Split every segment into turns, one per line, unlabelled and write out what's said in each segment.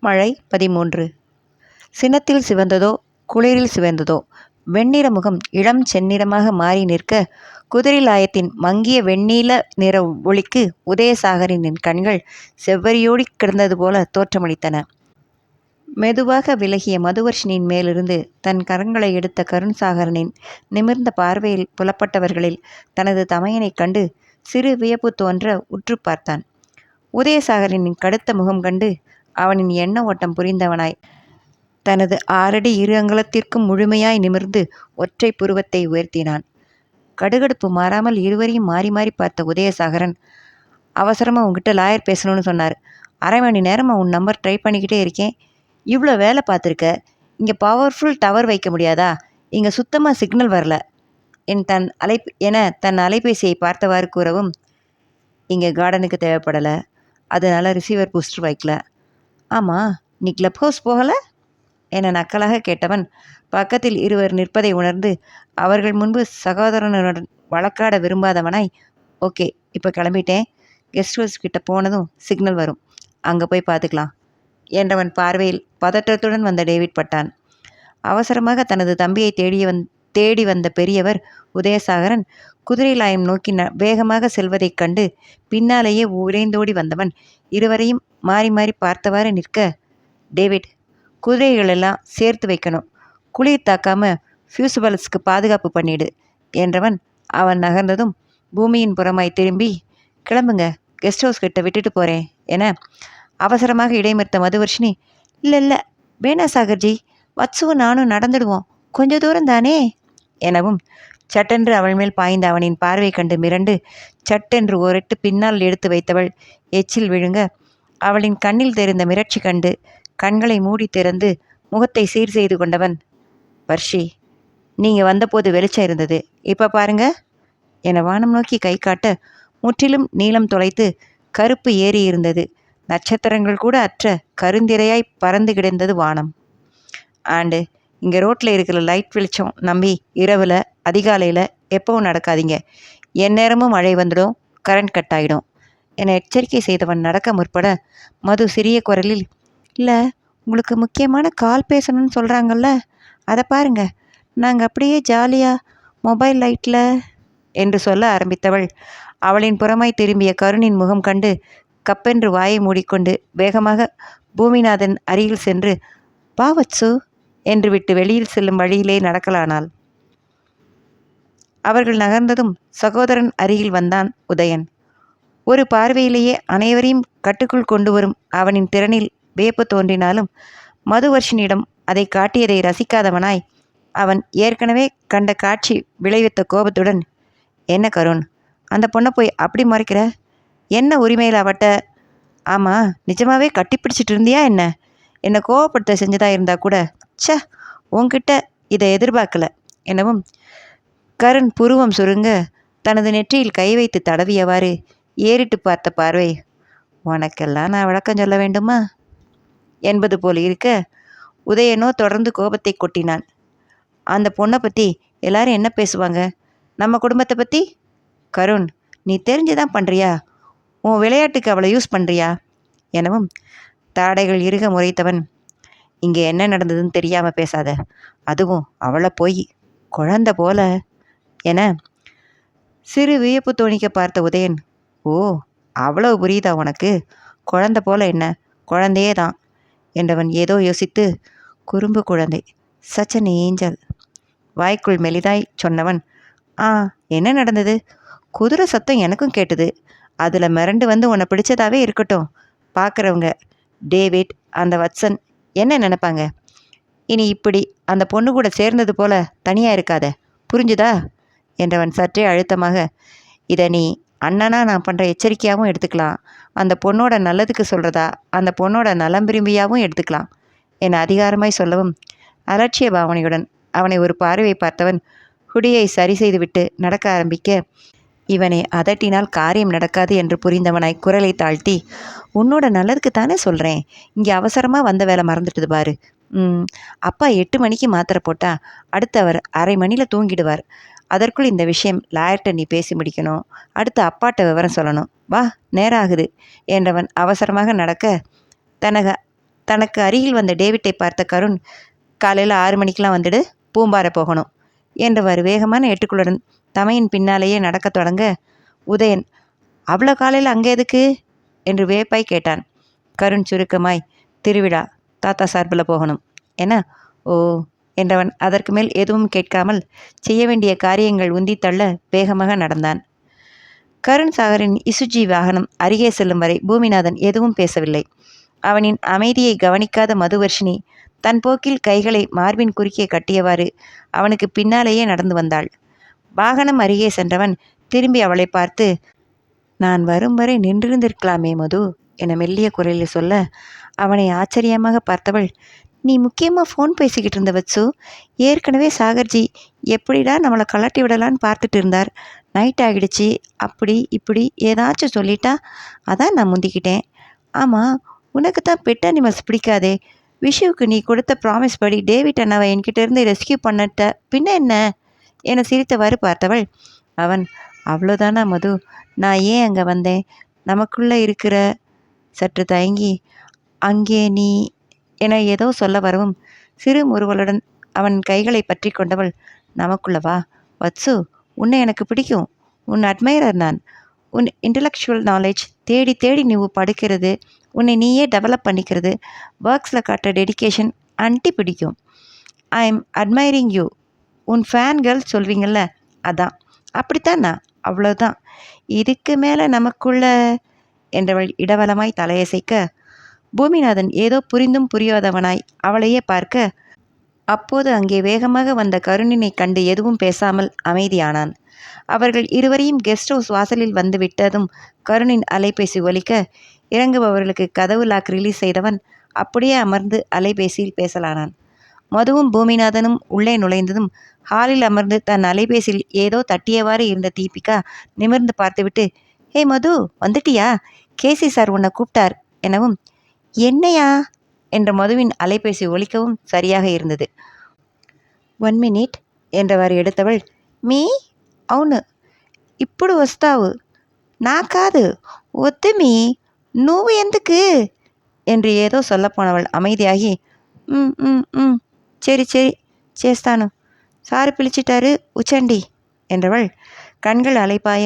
மழை 13. சினத்தில் சிவந்ததோ குளிரில் சிவந்ததோ வெண்ணிற முகம் இளம் செந்நிறமாக மாறி நிற்க, குதிரைலாயத்தின் மங்கிய வெண்ணீல நிற ஒளிக்கு உதயசாகரின் கண்கள் செவ்வரியோடி கிடந்தது போல தோற்றமளித்தன. மெதுவாக விலகிய மதுவர்ஷினியின் மேலிருந்து தன் கரங்களை எடுத்த கருண்சாகரனின் நிமிர்ந்த பார்வையில் புலப்பட்டவர்களில் தனது தமையனைக் கண்டு சிறு வியப்பு தோன்ற உற்று பார்த்தான். உதயசாகரனின் கடுத்த முகம் கண்டு அவனின் எண்ண ஓட்டம் புரிந்தவனாய் தனது 6 அடி 2 அங்குலத்திற்கும் முழுமையாய் நிமிர்ந்து ஒற்றை புருவத்தை உயர்த்தினான். கடுகடுப்பு மாறாமல் இருவரையும் மாறி மாறி பார்த்த உதயசாகரன், அவசரமாக உங்ககிட்ட லாயர் பேசணும்னு சொன்னார். 1/2 மணி நேரமாக உன் நம்பர் ட்ரை பண்ணிக்கிட்டே இருக்கேன். இவ்வளோ வேலை பார்த்துருக்க. இங்கே பவர்ஃபுல் டவர் வைக்க முடியாதா? இங்கே சுத்தமாக சிக்னல் வரல என தன் அலைபேசியை பார்த்தவாறு கூறவும், இங்கே கார்டனுக்கு தேவைப்படலை, அதனால் ரிசீவர் பூஸ்டர் வைக்கல. ஆமாம், நீ கிளப் ஹவுஸ் போகலை என நக்கலாக கேட்டவன், பக்கத்தில் இருவர் நிற்பதை உணர்ந்து அவர்கள் முன்பு சகோதரனுடன் வழக்காட விரும்பாதவனாய், ஓகே, இப்போ கிளம்பிட்டேன். கெஸ்ட் ஹவுஸ் கிட்ட போனதும் சிக்னல் வரும், அங்கே போய் பார்த்துக்கலாம் என்றவன் பார்வையில் பதற்றத்துடன் வந்த டேவிட் பட்டான். அவசரமாக தனது தம்பியை தேடி வந்த பெரியவர் உதயசாகரன் குதிரைலாயம் நோக்கி வேகமாக செல்வதைக் கண்டு பின்னாலேயே உறைந்தோடி வந்தவன் இருவரையும் மாறி மாறி பார்த்தவாறு நிற்க, டேவிட், குதிரைகளெல்லாம் சேர்த்து வைக்கணும், குளிர் தாக்காம ஃபியூசிபல்ஸ்க்கு பாதுகாப்பு பண்ணிடு என்றவன் அவன் நகர்ந்ததும் பூமியின் புறமாய் திரும்பி, கிளம்புங்க, கெஸ்ட் ஹவுஸ் கிட்ட விட்டுட்டு போகிறேன் என அவசரமாக இடைமறுத்த மதுவர்ஷினி, இல்லை வேணா சாகர்ஜி, வத்சுவும் நானும் நடந்துடுவோம், கொஞ்ச தூரம் தானே எனவும், சட்டென்று அவள் மேல் பாய்ந்த அவனின் பார்வை கண்டு மிரண்டு சட்டென்று ஓரெட்டு பின்னால் எடுத்து வைத்தவள் எச்சில் விழுங்க, அவளின் கண்ணில் தெரிந்த மிரட்சி கண்டு கண்களை மூடி திறந்து முகத்தை சீர் செய்து கொண்டவன், வர்ஷி, நீங்கள் வந்தபோது வெளிச்சம் இருந்தது, இப்போ பாருங்க என வானம் நோக்கி கை காட்ட முற்றிலும் நீளம் தொலைத்து கருப்பு ஏறி இருந்தது. நட்சத்திரங்கள் கூட அற்ற கருந்திரையாய் பறந்து கிடந்தது வானம். ஆண்டு இங்கே ரோட்டில் இருக்கிற லைட் வெளிச்சம் நம்பி இரவில் அதிகாலையில் எப்பவும் நடக்காதீங்க. எந்நேரமும் மழை வந்துடும், கரண்ட் கட் ஆகிடும் என எச்சரிக்கை செய்தவன் நடக்க முற்பட, மது சிறிய குரலில், இல்லை, உங்களுக்கு முக்கியமான கால் பேசணும்னு சொல்கிறாங்கல்ல, அதை பாருங்க, நாங்கள் அப்படியே ஜாலியாக மொபைல் லைட்டில் என்று சொல்ல ஆரம்பித்தவள் அவளின் புறமாய் திரும்பிய கருணின் முகம் கண்டு கப்பென்று வாயை மூடிக்கொண்டு வேகமாக பூமிநாதன் அருகில் சென்று, வா வத்சு என்று விட்டு வெளியில் செல்லும் வழியிலே நடக்கலானாள். அவர்கள் நகர்ந்ததும் சகோதரன் அருகில் வந்தான் உதயன். ஒரு பார்வையிலேயே அனைவரையும் கட்டுக்குள் கொண்டு வரும் அவனின் திறனில் வியப்பு தோன்றினாலும் மதுவர்ஷினியிடம் அதை காட்டியதை ரசிக்காதவனாய் அவன் ஏற்கனவே கண்ட காட்சி விளைவித்த கோபத்துடன், என்ன கருண், அந்த பொண்ணை போய் அப்படி மறைக்கிற? என்ன உரிமையில் அவட்ட? ஆமாம், நிஜமாவே கட்டிப்பிடிச்சிட்டு இருந்தியா என்ன? என்னை கோவப்படுத்த செஞ்சதா இருந்தா கூட, ச, உன்கிட்ட இதை எதிர்பார்க்கல எனவும் கருண் புருவம் சுருங்க தனது நெற்றியில் கை வைத்து தடவியவாறு ஏறிட்டு பார்த்த பார்வை, உனக்கெல்லாம் நான் விளக்கம் சொல்ல வேண்டுமா என்பது போல் இருக்க, உதயனோ தொடர்ந்து கோபத்தை கொட்டினான். அந்த பொண்ணை பற்றி எல்லாரும் என்ன பேசுவாங்க? நம்ம குடும்பத்தை பற்றி? கருண், நீ தெரிஞ்சுதான் பண்ணுறியா? உன் விளையாட்டுக்கு அவளை யூஸ் பண்ணுறியா எனவும் தாடைகள் இறுக முறைத்தவன், இங்கே என்ன நடந்ததுன்னு தெரியாமல் பேசாத, அதுவும் அவளை போய் குழந்த போல என சிறு வியப்பு தோணிக்க பார்த்த உதயன், ஓ, அவ்வளவு புரியுதா உனக்கு? குழந்த போல என்ன, குழந்தையே தான் என்றவன் ஏதோ யோசித்து, குறும்பு குழந்தை, சச்சன் ஏஞ்சல் வாய்க்குள் மெலிதாய் சொன்னவன், என்ன நடந்தது? குதிரை சத்தம் எனக்கும் கேட்டுது, அதில் மிரண்டு வந்து உன்னை பிடிச்சதாவே இருக்கட்டும், பார்க்குறவங்க டேவிட் அந்த வத்சன் என்ன நினைப்பாங்க? இனி இப்படி அந்த பொண்ணு கூட சேர்ந்தது போல தனியாக இருக்காத, புரிஞ்சுதா என்றவன் சற்றே அழுத்தமாக, இதை நீ அண்ணனா நான் பண்ணுற எச்சரிக்கையாகவும் எடுத்துக்கலாம், அந்த பொண்ணோட நல்லதுக்கு சொல்கிறதா அந்த பொண்ணோட நலம் விரும்பியாகவும் எடுத்துக்கலாம் என அதிகாரமாய் சொல்லவும், அலட்சிய பாவனையுடன் அவனை ஒரு பார்வை பார்த்தவன் குடியை சரி செய்துவிட்டு நடக்க ஆரம்பிக்க, இவனை அதட்டினால் காரியம் நடக்காது என்று புரிந்தவனாய் குரலை தாழ்த்தி, உன்னோட நல்லதுக்கு தானே சொல்கிறேன், இங்கே அவசரமாக வந்த வேலை மறந்துட்டுது பாரு. அப்பா 8 மணிக்கு மாத்திரை போட்டால் அடுத்து அவர் 1/2 மணியில் தூங்கிடுவார். அதற்குள் இந்த விஷயம் லாயர்கிட்ட நீ பேசி முடிக்கணும், அடுத்து அப்பாட்ட விவரம் சொல்லணும், வா நேரம் ஆகுது என்றவன் அவசரமாக நடக்க, தனக்கு தனக்கு அருகில் வந்த டேவிட்டை பார்த்த கருண், காலையில் 6 மணிக்கெலாம் வந்துடு, பூம்பாறை போகணும் என்றவர் வேகமான எட்டுக்குள்ளுடன் தமையின் பின்னாலேயே நடக்கத் தொடங்க, உதயன், அவ்வளோ காலையில் அங்கே எதுக்கு என்று வேப்பாய் கேட்டான். கருண் சுருக்கமாய், திருவிழா, தாத்தா சார்பில் போகணும் என. ஓ என்றவன் அதற்கு மேல் எதுவும் கேட்காமல் செய்ய வேண்டிய காரியங்கள் உந்தி தள்ள வேகமாக நடந்தான். கருண் சாகரின் இசுஜி வாகனம் அருகே செல்லும் வரை பூமிநாதன் எதுவும் பேசவில்லை. அவனின் அமைதியை கவனிக்காத மதுவர்ஷினி தன் போக்கில் கைகளை மார்பின் குறுக்கே கட்டியவாறு அவனுக்கு பின்னாலேயே நடந்து வந்தாள். வாகனம் அருகே சென்றவன் திரும்பி அவளை பார்த்து, நான் வரும் வரை நின்றிருந்திருக்கலாமே மது என மெல்லிய குரலில் சொல்ல, அவனை ஆச்சரியமாக பார்த்தவள், நீ முக்கியமாக ஃபோன் பேசிக்கிட்டு இருந்த வச்சு, ஏற்கனவே சாகர்ஜி எப்படிடா நம்மளை கலட்டி விடலான்னு பார்த்துட்டு இருந்தார். நைட் ஆகிடுச்சு, அப்படி இப்படி ஏதாச்சும் சொல்லிட்டா அதான் நான் முந்திக்கிட்டேன். ஆமாம், உனக்கு தான் பெட் அனிமல்ஸ் பிடிக்காதே. விஷுவுக்கு நீ கொடுத்த ப்ராமிஸ் படி டேவிட் அண்ணாவை என்கிட்டேருந்து ரெஸ்கியூ பண்ணிட்ட, பின்ன என்ன என சிரித்தவாறு பார்த்தவள். அவன், அவ்வளோதானா மது, நான் ஏன் அங்கே வந்தேன்? நமக்குள்ளே இருக்கிற சற்று தயங்கி, அங்கே நீ என ஏதோ சொல்ல வரவும் சிறு முறுவலுடன் அவன் கைகளை பற்றி கொண்டவள், நமக்குள்ளவா வத்சு, உன்னை எனக்கு பிடிக்கும். உன் அட்மைரர் நான். உன் இன்டலெக்சுவல் நாலேஜ் தேடி தேடி நீவு படுக்கிறது, உன்னை நீயே டெவலப் பண்ணிக்கிறது, ஒர்க்ஸில் காட்டுற டெடிக்கேஷன் அன்ட்டி பிடிக்கும். I am admiring you. உன் ஃபேன் கேர்ள் சொல்வீங்கள்ல, அதான். அப்படித்தான் நான், அவ்வளோதான். இதுக்கு மேலே நமக்குள்ள என்றவள் இடவலமாய் தலையசைக்க, பூமிநாதன் ஏதோ புரிந்தும் புரியாதவனாய் அவளையே பார்க்க, அப்போது அங்கே வேகமாக வந்த கருணினை கண்டு எதுவும் பேசாமல் அமைதியானான். அவர்கள் இருவரையும் கெஸ்ட் ஹவுஸ் வாசலில் வந்து விட்டதும் கருணின் அலைபேசி ஒலிக்க, இறங்குபவர்களுக்கு கதவு லாக் ரிலீஸ் செய்தவன் அப்படியே அமர்ந்து அலைபேசியில் பேசலானான். மதுவும் பூமிநாதனும் உள்ளே நுழைந்ததும் ஹாலில் அமர்ந்து தன் அலைபேசியில் ஏதோ தட்டியவாறு இருந்த தீபிகா நிமிர்ந்து பார்த்துவிட்டு, ஹே மது, வந்துட்டியா? கேசி சார் உன்னை கூப்பிட்டார் எனவும், என்னையா என்ற மதுவின் அலைபேசி ஒலிக்கவும் சரியாக இருந்தது. 1 minute என்றவாறு எடுத்தவள், మీ అవును ఇప్పుడు వస్తావు నా కాదు వద్దు మీ నువ్వు ఎందుకు என்று ஏதோ சொல்லப்போனவள் அமைதியாகி, ம் ம் ம் சரி சரி చేస్తాను, சாரு பிழிச்சிட்டாரு உச்சண்டி என்றவள் கண்கள் அலைப்பாய,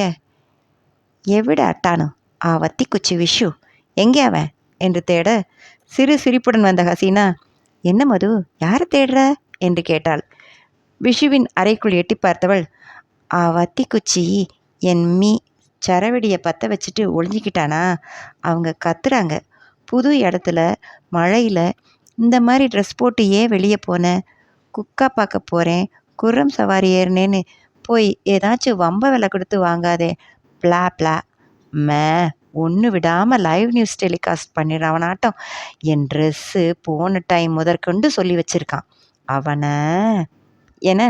எவிட அட்டானு ஆ வத்தி குச்சி விஷு எங்கே அவன் என்று தேட, சிறு சிரிப்புடன் வந்த ஹசீனா, என்ன மது, யாரை தேடுற என்று கேட்டாள். விஷுவின் அறைக்குள் எட்டி பார்த்தவள், வத்தி குச்சி என் மீ சரவெடியை பற்ற வச்சுட்டு ஒளிஞ்சிக்கிட்டானா? அவங்க கத்துறாங்க. புது இடத்துல மழையில் இந்த மாதிரி ட்ரெஸ் போட்டு ஏன் வெளியே போனேன்? குக்கா பார்க்க போகிறேன், குர்ரம் சவாரி ஏறினேன்னு போய் ஏதாச்சும் வம்ப விலை கொடுத்து வாங்காதே. பிளா பிளா மே ஒன்று விடாமல் லைவ் நியூஸ் டெலிகாஸ்ட் பண்ணிடுறவனாட்டம் என் ட்ரெஸ்ஸு போன டைம் முதற்கொண்டு சொல்லி வச்சுருக்கான் அவனை என.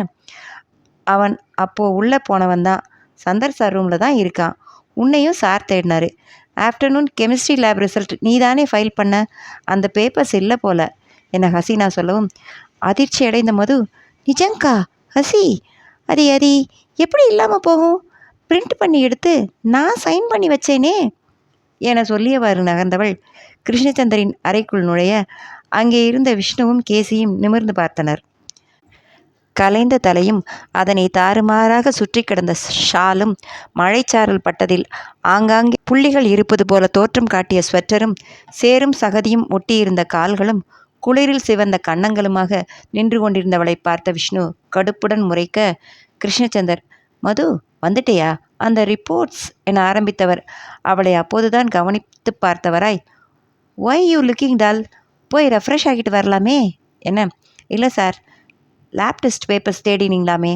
அவன் அப்போது உள்ளே போனவன் தான், சந்தர் சார் ரூமில் தான் இருக்கான். உன்னையும் சார் தேடினார். ஆஃப்டர்நூன் கெமிஸ்ட்ரி லேப் ரிசல்ட் நீ தானே ஃபைல் பண்ண, அந்த பேப்பர்ஸ் இல்லை போல என ஹசீனா சொல்லவும் அதிர்ச்சி அடைந்த மது, நிஜங்கா ஹசி, அது எப்படி இல்லாமல் போகும்? பிரிண்ட் பண்ணி எடுத்து நான் சைன் பண்ணி வச்சேனே என சொல்லியவாறு நகர்ந்தவள் கிருஷ்ணச்சந்தரின் அறைக்குள் நுழைய, அங்கே இருந்த விஷ்ணுவும் கேசியும் நிமிர்ந்து பார்த்தனர். கலைந்த தலையும் அதனை தாறுமாறாக சுற்றி கிடந்த ஷாலும் மழைச்சாரல் பட்டதில் ஆங்காங்கே புள்ளிகள் இருப்பது போல தோற்றம் காட்டிய ஸ்வெட்டரும் சேரும் சகதியும் ஒட்டியிருந்த கால்களும் குளிரில் சிவந்த கன்னங்களுமாக நின்று கொண்டிருந்தவளை பார்த்த விஷ்ணு கடுப்புடன் முறைக்க, கிருஷ்ணச்சந்தர், மது வந்துட்டியா, அந்த ரிப்போர்ட்ஸ் என ஆரம்பித்தவர் அவளை அப்போதுதான் கவனித்து பார்த்தவராய், ஒய் யூ லுக்கிங் டல், போய் ரெஃப்ரெஷ் ஆகிட்டு வரலாமே என்ன. இல்லை சார், லேப் டெஸ்ட் பேப்பர்ஸ் தேடினீங்களாமே,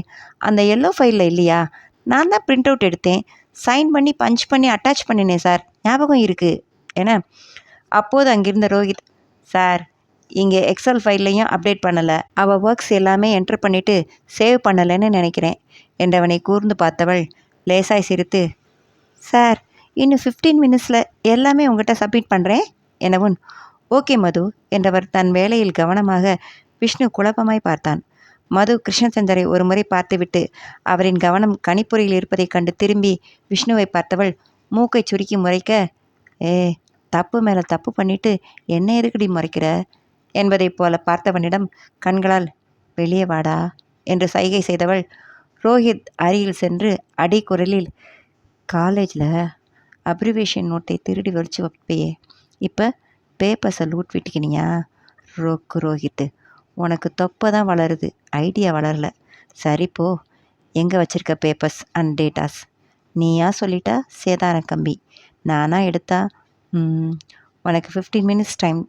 அந்த எல்லோ ஃபைலில் இல்லையா? நான் தான் பிரிண்ட் அவுட் எடுத்தேன், சைன் பண்ணி பஞ்ச் பண்ணி அட்டாச் பண்ணினேன் சார், ஞாபகம் இருக்குது என. அப்போது அங்கிருந்த ரோஹித், சார் இங்கே எக்ஸல் ஃபைல்லையும் அப்டேட் பண்ணலை, அவள் ஒர்க்ஸ் எல்லாமே என்ட்ரு பண்ணிவிட்டு சேவ் பண்ணலைன்னு நினைக்கிறேன் என்றவனை கூர்ந்து பார்த்தவள் லேசாய் சிரித்து, சார் இன்னும் 15 minutesல எல்லாமே உங்கள்கிட்ட சப்மிட் பண்ணுறேன் எனவும், ஓகே மது என்றவர் தன் வேலையில் கவனமாக விஷ்ணு குழப்பமாய் பார்த்தான். மது கிருஷ்ணச்சந்தரை ஒரு முறை பார்த்துவிட்டு அவரின் கவனம் கணிப்பொறியில் இருப்பதைக் கண்டு திரும்பி விஷ்ணுவை பார்த்தவள் மூக்கை சுருக்கி முறைக்க, தப்பு மேலே தப்பு பண்ணிட்டு என்ன எதுக்குடி முறைக்கிற என்பதைப் போல பார்த்தவனிடம் கண்களால் வெளியே வாடா என்று சைகை செய்தவள் ரோஹித் அருகில் சென்று அடிக்குரலில், காலேஜில் அப்ரிவேஷன் நோட்டை திருடி வலிச்சு வைப்பையே, இப்போ பேப்பர்ஸை லூட் விட்டுக்கினியா? ரோஹித்து, உனக்கு தொப்பை தான் வளருது, ஐடியா வளரல. சரி போ, எங்கே வச்சிருக்க பேப்பர்ஸ் அண்ட் டேட்டாஸ்? நீயா சொல்லிட்டா சேதார கம்பி, நானா எடுத்தா உனக்கு 15 மினிட்ஸ் டைம்.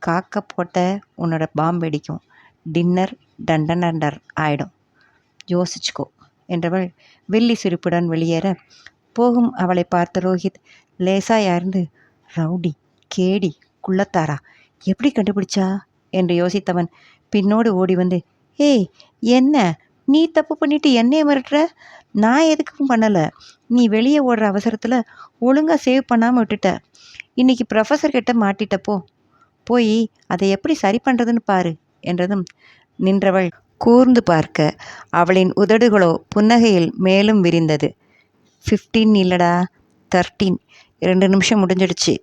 காக்க போட்ட உன்னோட பாம்பு வெடிக்கும், டின்னர் டண்டர் ஆயிடும், யோசிச்சுக்கோ என்றவள் வெள்ளி சிரிப்புடன் வெளியேற, போகும் அவளை பார்த்த ரோஹித் லேசாக யார்ந்து, ரவுடி, கேடி, குள்ளத்தாரா, எப்படி கண்டுபிடிச்சா என்று யோசித்தவன் பின்னோடு ஓடி வந்து, ஏய் என்ன நீ தப்பு பண்ணிட்டு என்னைய மிரட்டுற? நான் எதுக்கும் பண்ணலை. நீ வெளியே ஓடுற அவசரத்தில் ஒழுங்காக சேவ் பண்ணாமல் விட்டுட்ட. இன்னைக்கு ப்ரொஃபஸர்கிட்ட மாட்டிட்டப்போ போய் அதை எப்படி சரி பண்ணுறதுன்னு பாரு என்றதும் நின்றவள் கூர்ந்து பார்க்க அவளின் உதடுகளோ புன்னகையில் மேலும் விரிந்தது. 15 இல்லடா 13, 2 நிமிஷம் முடிஞ்சிடுச்சு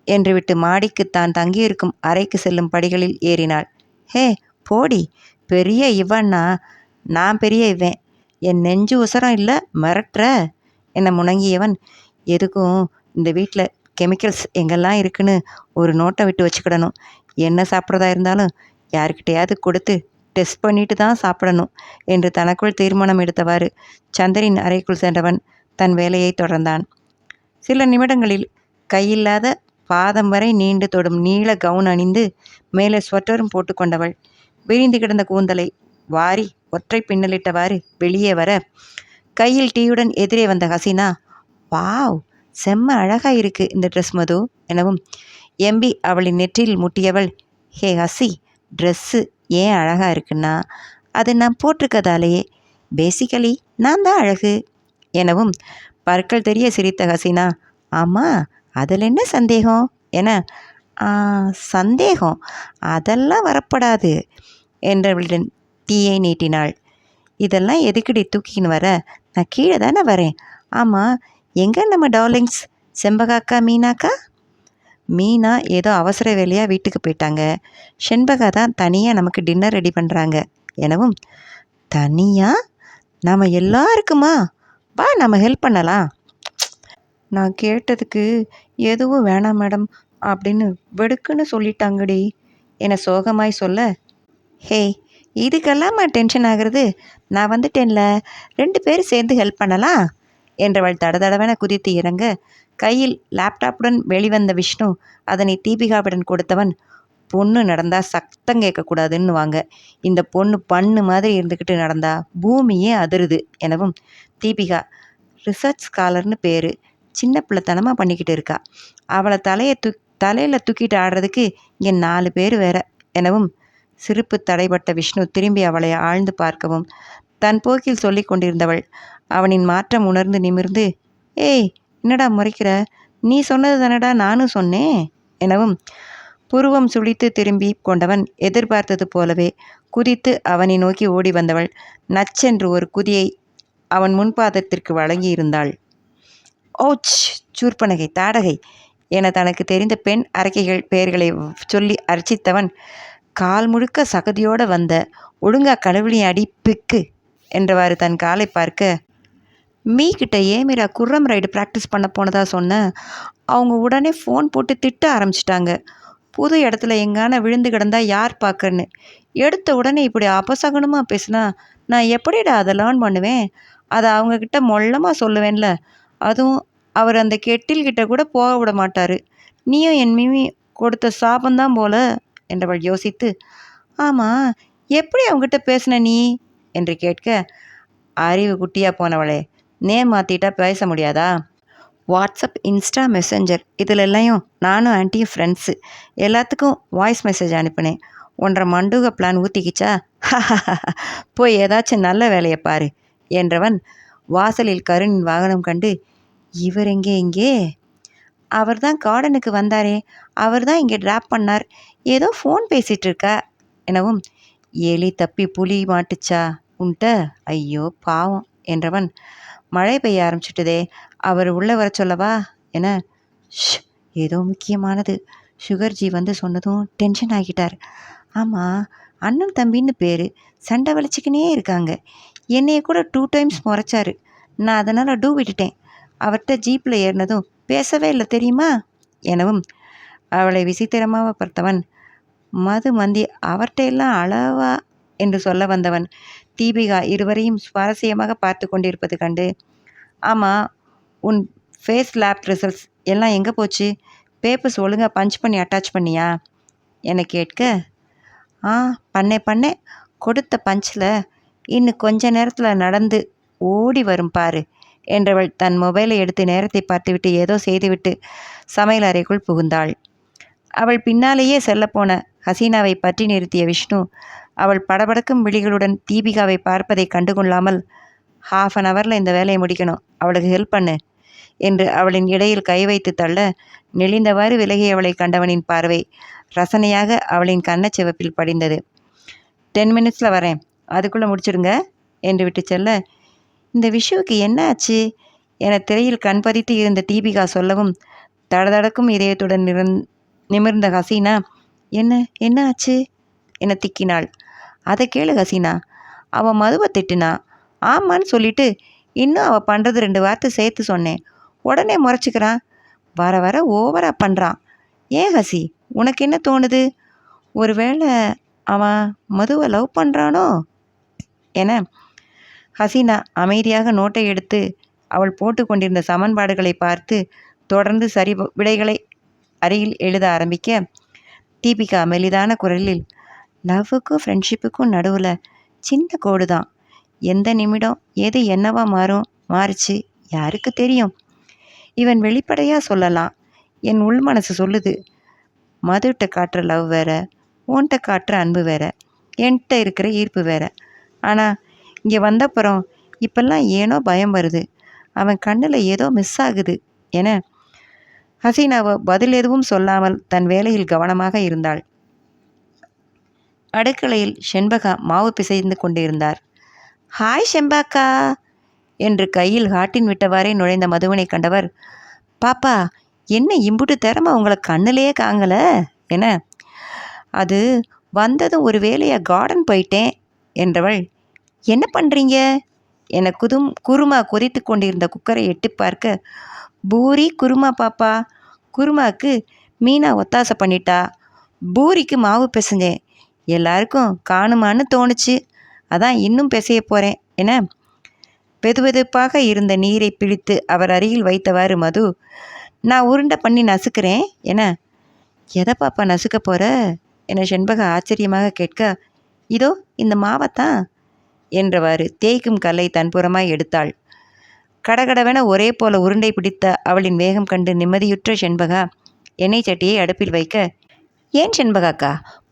என்று விட்டு மாடிக்கு தான் தங்கியிருக்கும் அறைக்கு செல்லும் படிகளில் ஏறினாள். ஹே போடி, பெரிய இவன்னா நான் பெரிய இவன், என் நெஞ்சு உசரம் இல்லை மிரட்டுற என முணங்கியவன், எதுக்கும் இந்த வீட்டில் கெமிக்கல்ஸ் எங்கெல்லாம் இருக்குன்னு ஒரு நோட்டை விட்டு வச்சுக்கிடணும். என்ன சாப்பிட்றதா இருந்தாலும் யாருக்கிட்டையாவது கொடுத்து டெஸ்ட் பண்ணிட்டு தான் சாப்பிடணும் என்று தனக்குள் தீர்மானம் எடுத்தவாறு சந்தரின் அறைக்குள் சென்றவன் தன் வேலையை தொடர்ந்தான். சில நிமிடங்களில் கையில்லாத பாதம் வரை நீண்டு தொடும் நீள கவுன் அணிந்து மேலே ஸ்வெட்டரும் போட்டுக்கொண்டவள் விரிந்து கிடந்த கூந்தலை வாரி ஒற்றை பின்னலிட்டவாறு வெளியே வர, கையில் டீயுடன் எதிரே வந்த ஹசீனா, வாவ் செம்ம அழகாக இருக்கு இந்த ட்ரெஸ் மது எனவும் எம்பி அவளின் நெற்றியில் முட்டியவள், ஹே ஹசி, ட்ரெஸ்ஸு ஏன் அழகாக இருக்குன்னா அது நான் போட்டிருக்கதாலேயே, பேசிக்கலி நான் தான் அழகு எனவும் பற்கள் தெரிய சிரித்த ஹசீனா, ஆமாம் அதில் என்ன சந்தேகம் என, சந்தேகம் அதெல்லாம் வரப்படாது என்றவளிடம் டீயை நீட்டினாள். இதெல்லாம் எதுக்குடி தூக்கின்னு வர, நான் கீழே தானே வரேன். ஆமாம் எங்கே நம்ம டார்லிங்ஸ் செம்பகாக்கா மீனாக்கா? மீனா ஏதோ அவசர வேலையாக வீட்டுக்கு போயிட்டாங்க. செண்பகா தான் தனியாக நமக்கு டின்னர் ரெடி பண்ணுறாங்க எனவும், தனியாக நாம் எல்லாருக்குமா? வா நம்ம ஹெல்ப் பண்ணலாம். நான் கேட்டதுக்கு எதுவும் வேணாம் மேடம் அப்படின்னு வெடுக்குன்னு சொல்லிட்டாங்கடி என சோகமாய் சொல்ல, ஹே இதுக்கெல்லாமா டென்ஷன் ஆகிறது, நான் வந்துட்டேன்ல, 2 பேர் சேர்ந்து ஹெல்ப் பண்ணலாம் என்றவள் தடதடவென குதித்து இறங்க, கையில் லேப்டாப்புடன் வெளிவந்த விஷ்ணு அதனை தீபிகாவிடன் கொடுத்தவன், பொண்ணு நடந்தா சத்தம் கேட்கக்கூடாதுன்னு வாங்க, இந்த பொண்ணு பண்ணு மாதிரி இருந்துக்கிட்டு நடந்தா பூமியே அதிருது எனவும், தீபிகா ரிசர்ச் ஸ்காலர்னு பேர், சின்ன பிள்ளைத்தனமாக பண்ணிக்கிட்டு இருக்கா, அவளை தலையில் தூக்கிட்டு ஆடுறதுக்கு இங்கே 4 பேர் வேற எனவும், சிரிப்பு தடைப்பட்ட விஷ்ணு திரும்பி அவளை ஆழ்ந்து பார்க்கவும் தன் போக்கில் சொல்லி கொண்டிருந்தவள் அவனின் மாற்றம் உணர்ந்து நிமிர்ந்து, ஏய் என்னடா முறைக்கிற, நீ சொன்னது தானடா நானும் சொன்னேன் எனவும் புருவம் சுழித்து திரும்பி கொண்டவன் எதிர்பார்த்தது போலவே குதித்து அவனை நோக்கி ஓடி வந்தவள் நச்சென்று ஒரு குதியை அவன் முன்பாதத்திற்கு வழங்கியிருந்தாள். ஓச், சூர்பனகை, தாடகை என தனக்கு தெரிந்த பெண் அரக்கைகள் பெயர்களை சொல்லி அர்ச்சித்தவன், கால் முழுக்க சகதியோடு வந்த, ஒழுங்கா கடவுளி அடிப்புக்கு என்றவாறு தன் காலை பார்க்க, மீக்கிட்ட ஏமிரா குர்ரம் ரைடு ப்ராக்டிஸ் பண்ண போனதா சொன்ன, அவங்க உடனே ஃபோன் போட்டு திட்ட ஆரம்பிச்சிட்டாங்க. புது இடத்துல எங்கான விழுந்து கிடந்தா யார் பார்க்கன்னு, எடுத்த உடனே இப்படி அபசகனமாக பேசுனா நான் எப்படிடா அதை லேர்ன் பண்ணுவேன்? அதை அவங்கக்கிட்ட மொல்லமாக சொல்லுவேன்ல, அதுவும் அவர் அந்த கெட்டில்கிட்ட கூட போக விட மாட்டார். நீயும் என் மிமி கொடுத்த சாபந்தான் போல என்றவள் யோசித்து, ஆமாம் எப்படி அவங்ககிட்ட பேசின நீ என்று கேட்க, அறிவு குட்டியாக போனவளே, நேம் மாற்றிட்டா பேச முடியாதா? வாட்ஸ்அப், இன்ஸ்டா, மெசஞ்சர் இதிலெல்லையும் நானும் ஆன்ட்டியும் ஃப்ரெண்ட்ஸு, எல்லாத்துக்கும் வாய்ஸ் மெசேஜ் அனுப்பினேன். 1.5 மண்டூக பிளான் ஊற்றிக்கிச்சா? போய் ஏதாச்சும் நல்ல வேலையை பாரு என்றவன் வாசலில் கருணின் வாகனம் கண்டு, இவர் இங்கே அவர் தான் கார்டனுக்கு வந்தாரே, அவர் தான் இங்கே ட்ராப் பண்ணார், ஏதோ ஃபோன் பேசிகிட்டு இருக்கா எனவும், எலி தப்பி புலி மாட்டுச்சா உன்ட்ட, ஐயோ பாவம் என்றவன், மழை பெய்ய ஆரம்பிச்சிட்டுதே, அவர் உள்ளே வர சொல்லவா என, ஏதோ முக்கியமானது. சுகர்ஜி வந்து சொன்னதும் டென்ஷன் ஆகிட்டார். ஆமாம், அண்ணன் தம்பின்னு பேர், சண்டை வலிச்சிக்கினே இருக்காங்க. என்னைய கூட 2 டைம்ஸ் முறைச்சாரு. நான் அதனால் டூ விட்டுட்டேன். அவர்கிட்ட ஜீப்பில் ஏறினதும் பேசவே இல்லை தெரியுமா எனவும் அவளை விசித்திரமாக பார்த்தவன், மது மந்தி அவர்கிட்ட எல்லாம் அளவா என்று சொல்ல வந்தவன் தீபிகா இருவரையும் சுவாரஸ்யமாக பார்த்து கொண்டிருப்பது கண்டு, ஆமாம், உன் ஃபேஸ் லேப் ரிசல்ட்ஸ் எல்லாம் எங்கே போச்சு? பேப்பர்ஸ் ஒழுங்காக பஞ்ச் பண்ணி அட்டாச் பண்ணியா என கேட்க, ஆ பண்ணேன், கொடுத்த பஞ்சில் இன்னும் கொஞ்ச நேரத்தில் நடந்து ஓடி வரும் பாரு என்றவள் தன் மொபைலை எடுத்து நேரத்தை பார்த்துவிட்டு ஏதோ செய்துவிட்டு சமையல் அறைக்குள் புகுந்தாள். அவள் பின்னாலேயே செல்லப்போன ஹசீனாவை பற்றி நிறுத்திய விஷ்ணு அவள் படபடக்கும் விழிகளுடன் தீபிகாவை பார்ப்பதை கண்டுகொள்ளாமல், 1/2 ஹவரில் இந்த வேலையை முடிக்கணும், அவளுக்கு ஹெல்ப் பண்ணு என்று அவளின் இடையில் கை வைத்து தள்ள, நெளிந்தவாறு விலகியவளை கண்டவனின் பார்வை ரசனையாக அவளின் கன்னச்சிவப்பில் படிந்தது. 10 மினிட்ஸில் வரேன், அதுக்குள்ளே முடிச்சிடுங்க என்று விட்டு செல்ல, இந்த விஷுவுக்கு என்ன ஆச்சு என திரையில் கண் பதித்து இருந்த தீபிகா சொல்லவும், தடதடக்கும் இதயத்துடன் நிமிர்ந்த ஹசீனா, என்ன ஆச்சு என திக்கினாள். அதை கேளு ஹசீனா, அவன் மதுவை திட்டுனா, ஆமான்னு சொல்லிட்டு இன்னும் அவள் பண்ணுறது 2 வார்த்தை சேர்த்து சொன்னேன், உடனே முறைச்சிக்கிறான். வர வர ஓவராக பண்ணுறான். ஏன் ஹசி, உனக்கு என்ன தோணுது? ஒருவேளை அவன் மதுவை லவ் பண்ணுறானோ என ஹசீனா அமைதியாக நோட்டை எடுத்து அவள் போட்டு கொண்டிருந்த சமன்பாடுகளை பார்த்து தொடர்ந்து சரி விடைகளை அருகில் எழுத ஆரம்பிக்க, தீபிகா மெலிதான குரலில், லவ்வுக்கும் ஃப்ரெண்ட்ஷிப்புக்கும் நடுவில் சின்ன கோடு தான், எந்த நிமிடம் எது என்னவா மாறுச்சு யாருக்கு தெரியும்? இவன் வெளிப்படையாக சொல்லலாம், என் உள் மனசு சொல்லுது, மதுட்ட காட்டுற லவ் வேற, உன்கிட்ட காட்டுற அன்பு வேற, என்கிட்ட இருக்கிற ஈர்ப்பு வேற. ஆனால் இங்கே வந்தப்புறம் இப்பெல்லாம் ஏனோ பயம் வருது, அவன் கண்ணில் ஏதோ மிஸ் ஆகுது என ஹசீனாவோ பதில் எதுவும் சொல்லாமல் தன் வேலையில் கவனமாக இருந்தாள். அடுக்களையில் செண்பகா மாவு பிசைந்து கொண்டிருந்தார். ஹாய் செம்பாக்கா என்று கையில் ஹாட்டின் விட்டவாறே நுழைந்த மதுவனை கண்டவர், பாப்பா என்ன இம்புட்டு திறமை உங்களை கண்ணிலேயே காங்கல என, அது வந்ததும் ஒரு வேலையாக கார்டன் போயிட்டேன் என்றவள், என்ன பண்ணுறீங்க என குருமா கொதித்து கொண்டிருந்த குக்கரை எட்டி பார்க்க, பூரி குருமா பாப்பா, குருமாவுக்கு மீனா ஒத்தாசை பண்ணிட்டா, பூரிக்கு மாவு பிசைஞ்சேன், எல்லாருக்கும் காணுமான்னு தோணுச்சு, அதான் இன்னும் பிசைய போகிறேன் என வெதுவெதுப்பாக இருந்த நீரை பிடித்து அவர் அருகில் வைத்தவாறு மது, நான் உருண்டை பண்ணி நசுக்கிறேன் என, எதை பாப்பா நசுக்க போகிற என செண்பகா ஆச்சரியமாக கேட்க, இதோ இந்த மாவைத்தான் என்றவாறு தேய்க்கும் கல்லை தன்புறமாய் எடுத்தாள். கடகடவென ஒரே போல உருண்டை பிடித்த அவளின் வேகம் கண்டு நிம்மதியுற்ற செண்பகா எண்ணெய் சட்டியை அடுப்பில் வைக்க, ஏன் செண்பகாக்கா,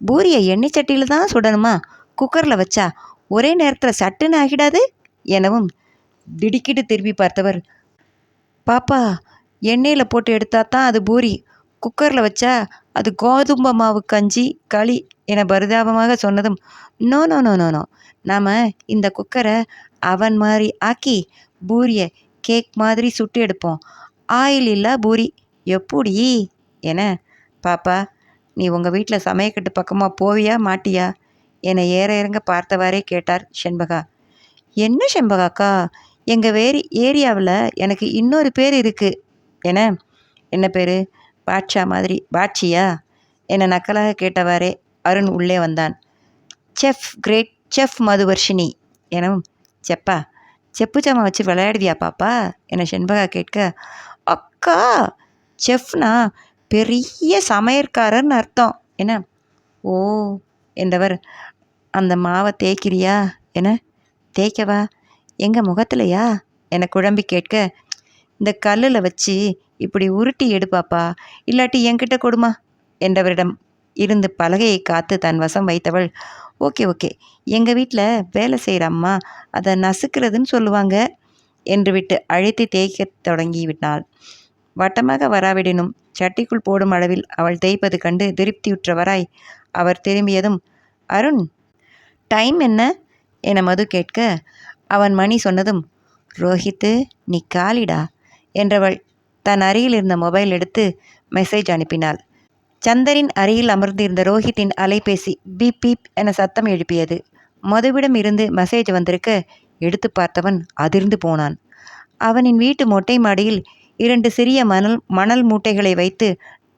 பூரியை எண்ணெய் சட்டியில் தான் சுடணுமா? குக்கரில் வச்சா ஒரே நேரத்தில் சட்டுன்னு ஆகிடாது எனவும் திடுக்கிட்டு திரும்பி பார்த்தவர், பாப்பா எண்ணெயில் போட்டு எடுத்தா தான் அது பூரி, குக்கரில் வச்சா அது கோதுமை மாவு கஞ்சி களி என பரிதாபமாக சொன்னதும், no no no no no, நாம் இந்த குக்கரை அவன் மாதிரி ஆக்கி பூரியை கேக் மாதிரி சுட்டு எடுப்போம், ஆயில் இல்லா பூரி எப்படி என, பாப்பா நீ உங்கள் வீட்டில் சமையக்கட்டு பக்கமாக போவியா மாட்டியா என ஏற இறங்க பார்த்தவாறே கேட்டார் செண்பகா. என்ன செண்பகாக்கா, எங்கள் ஏரியாவில் எனக்கு இன்னொரு பேர் இருக்குது என, என்ன பேர்? பாட்ஷா மாதிரி பாட்சியா என நக்கலாக கேட்டவாறே அருண் உள்ளே வந்தான். கிரேட் செஃப் மதுவர்ஷினி எனவும், செப்பா செப்பு சாமா வச்சு விளையாடுவியா பாப்பா என செண்பகா கேட்க, அக்கா செஃப்னா பெரிய சமையற்காரர்னு அர்த்தம் என, ஓ என்றவர், அந்த மாவை தேய்க்கிறியா என, தேய்க்கவா, எங்கள் முகத்திலையா என குழம்பி கேட்க, இந்த கல்லில் வச்சு இப்படி உருட்டி எடுப்பாப்பா, இல்லாட்டி என்கிட்ட கொடுமா என்றவரிடம் இருந்து பலகையை காத்து தன் வசம் வைத்தவள், ஓகே எங்கள் வீட்டில் வேலை செய்கிற அம்மா அதை நசுக்கிறதுன்னு சொல்லுவாங்க என்று விட்டு அழைத்து தேய்க்க தொடங்கி விட்டாள். வட்டமாக வராவிடனும் சட்டிக்குள் போடும் அளவில் அவள் தேய்ப்பது கண்டு திருப்தியுற்றவராய் அவர் திரும்பியதும், அருண் டைம் என்ன என மது கேட்க, அவன் மணி சொன்னதும், ரோஹித்து நீ காலிடா என்றவள் தன் அருகில் இருந்த மொபைல் எடுத்து மெசேஜ் அனுப்பினாள். சந்தரின் அருகில் அமர்ந்திருந்த ரோஹித்தின் அலைபேசி பீப் பீப் என சத்தம் எழுப்பியது. மதுவிடம் இருந்து மெசேஜ் வந்திருக்க எடுத்து பார்த்தவன் அதிர்ந்து போனான். அவனின் வீட்டு மொட்டை மாடியில் 2 சிறிய மணல் மூட்டைகளை வைத்து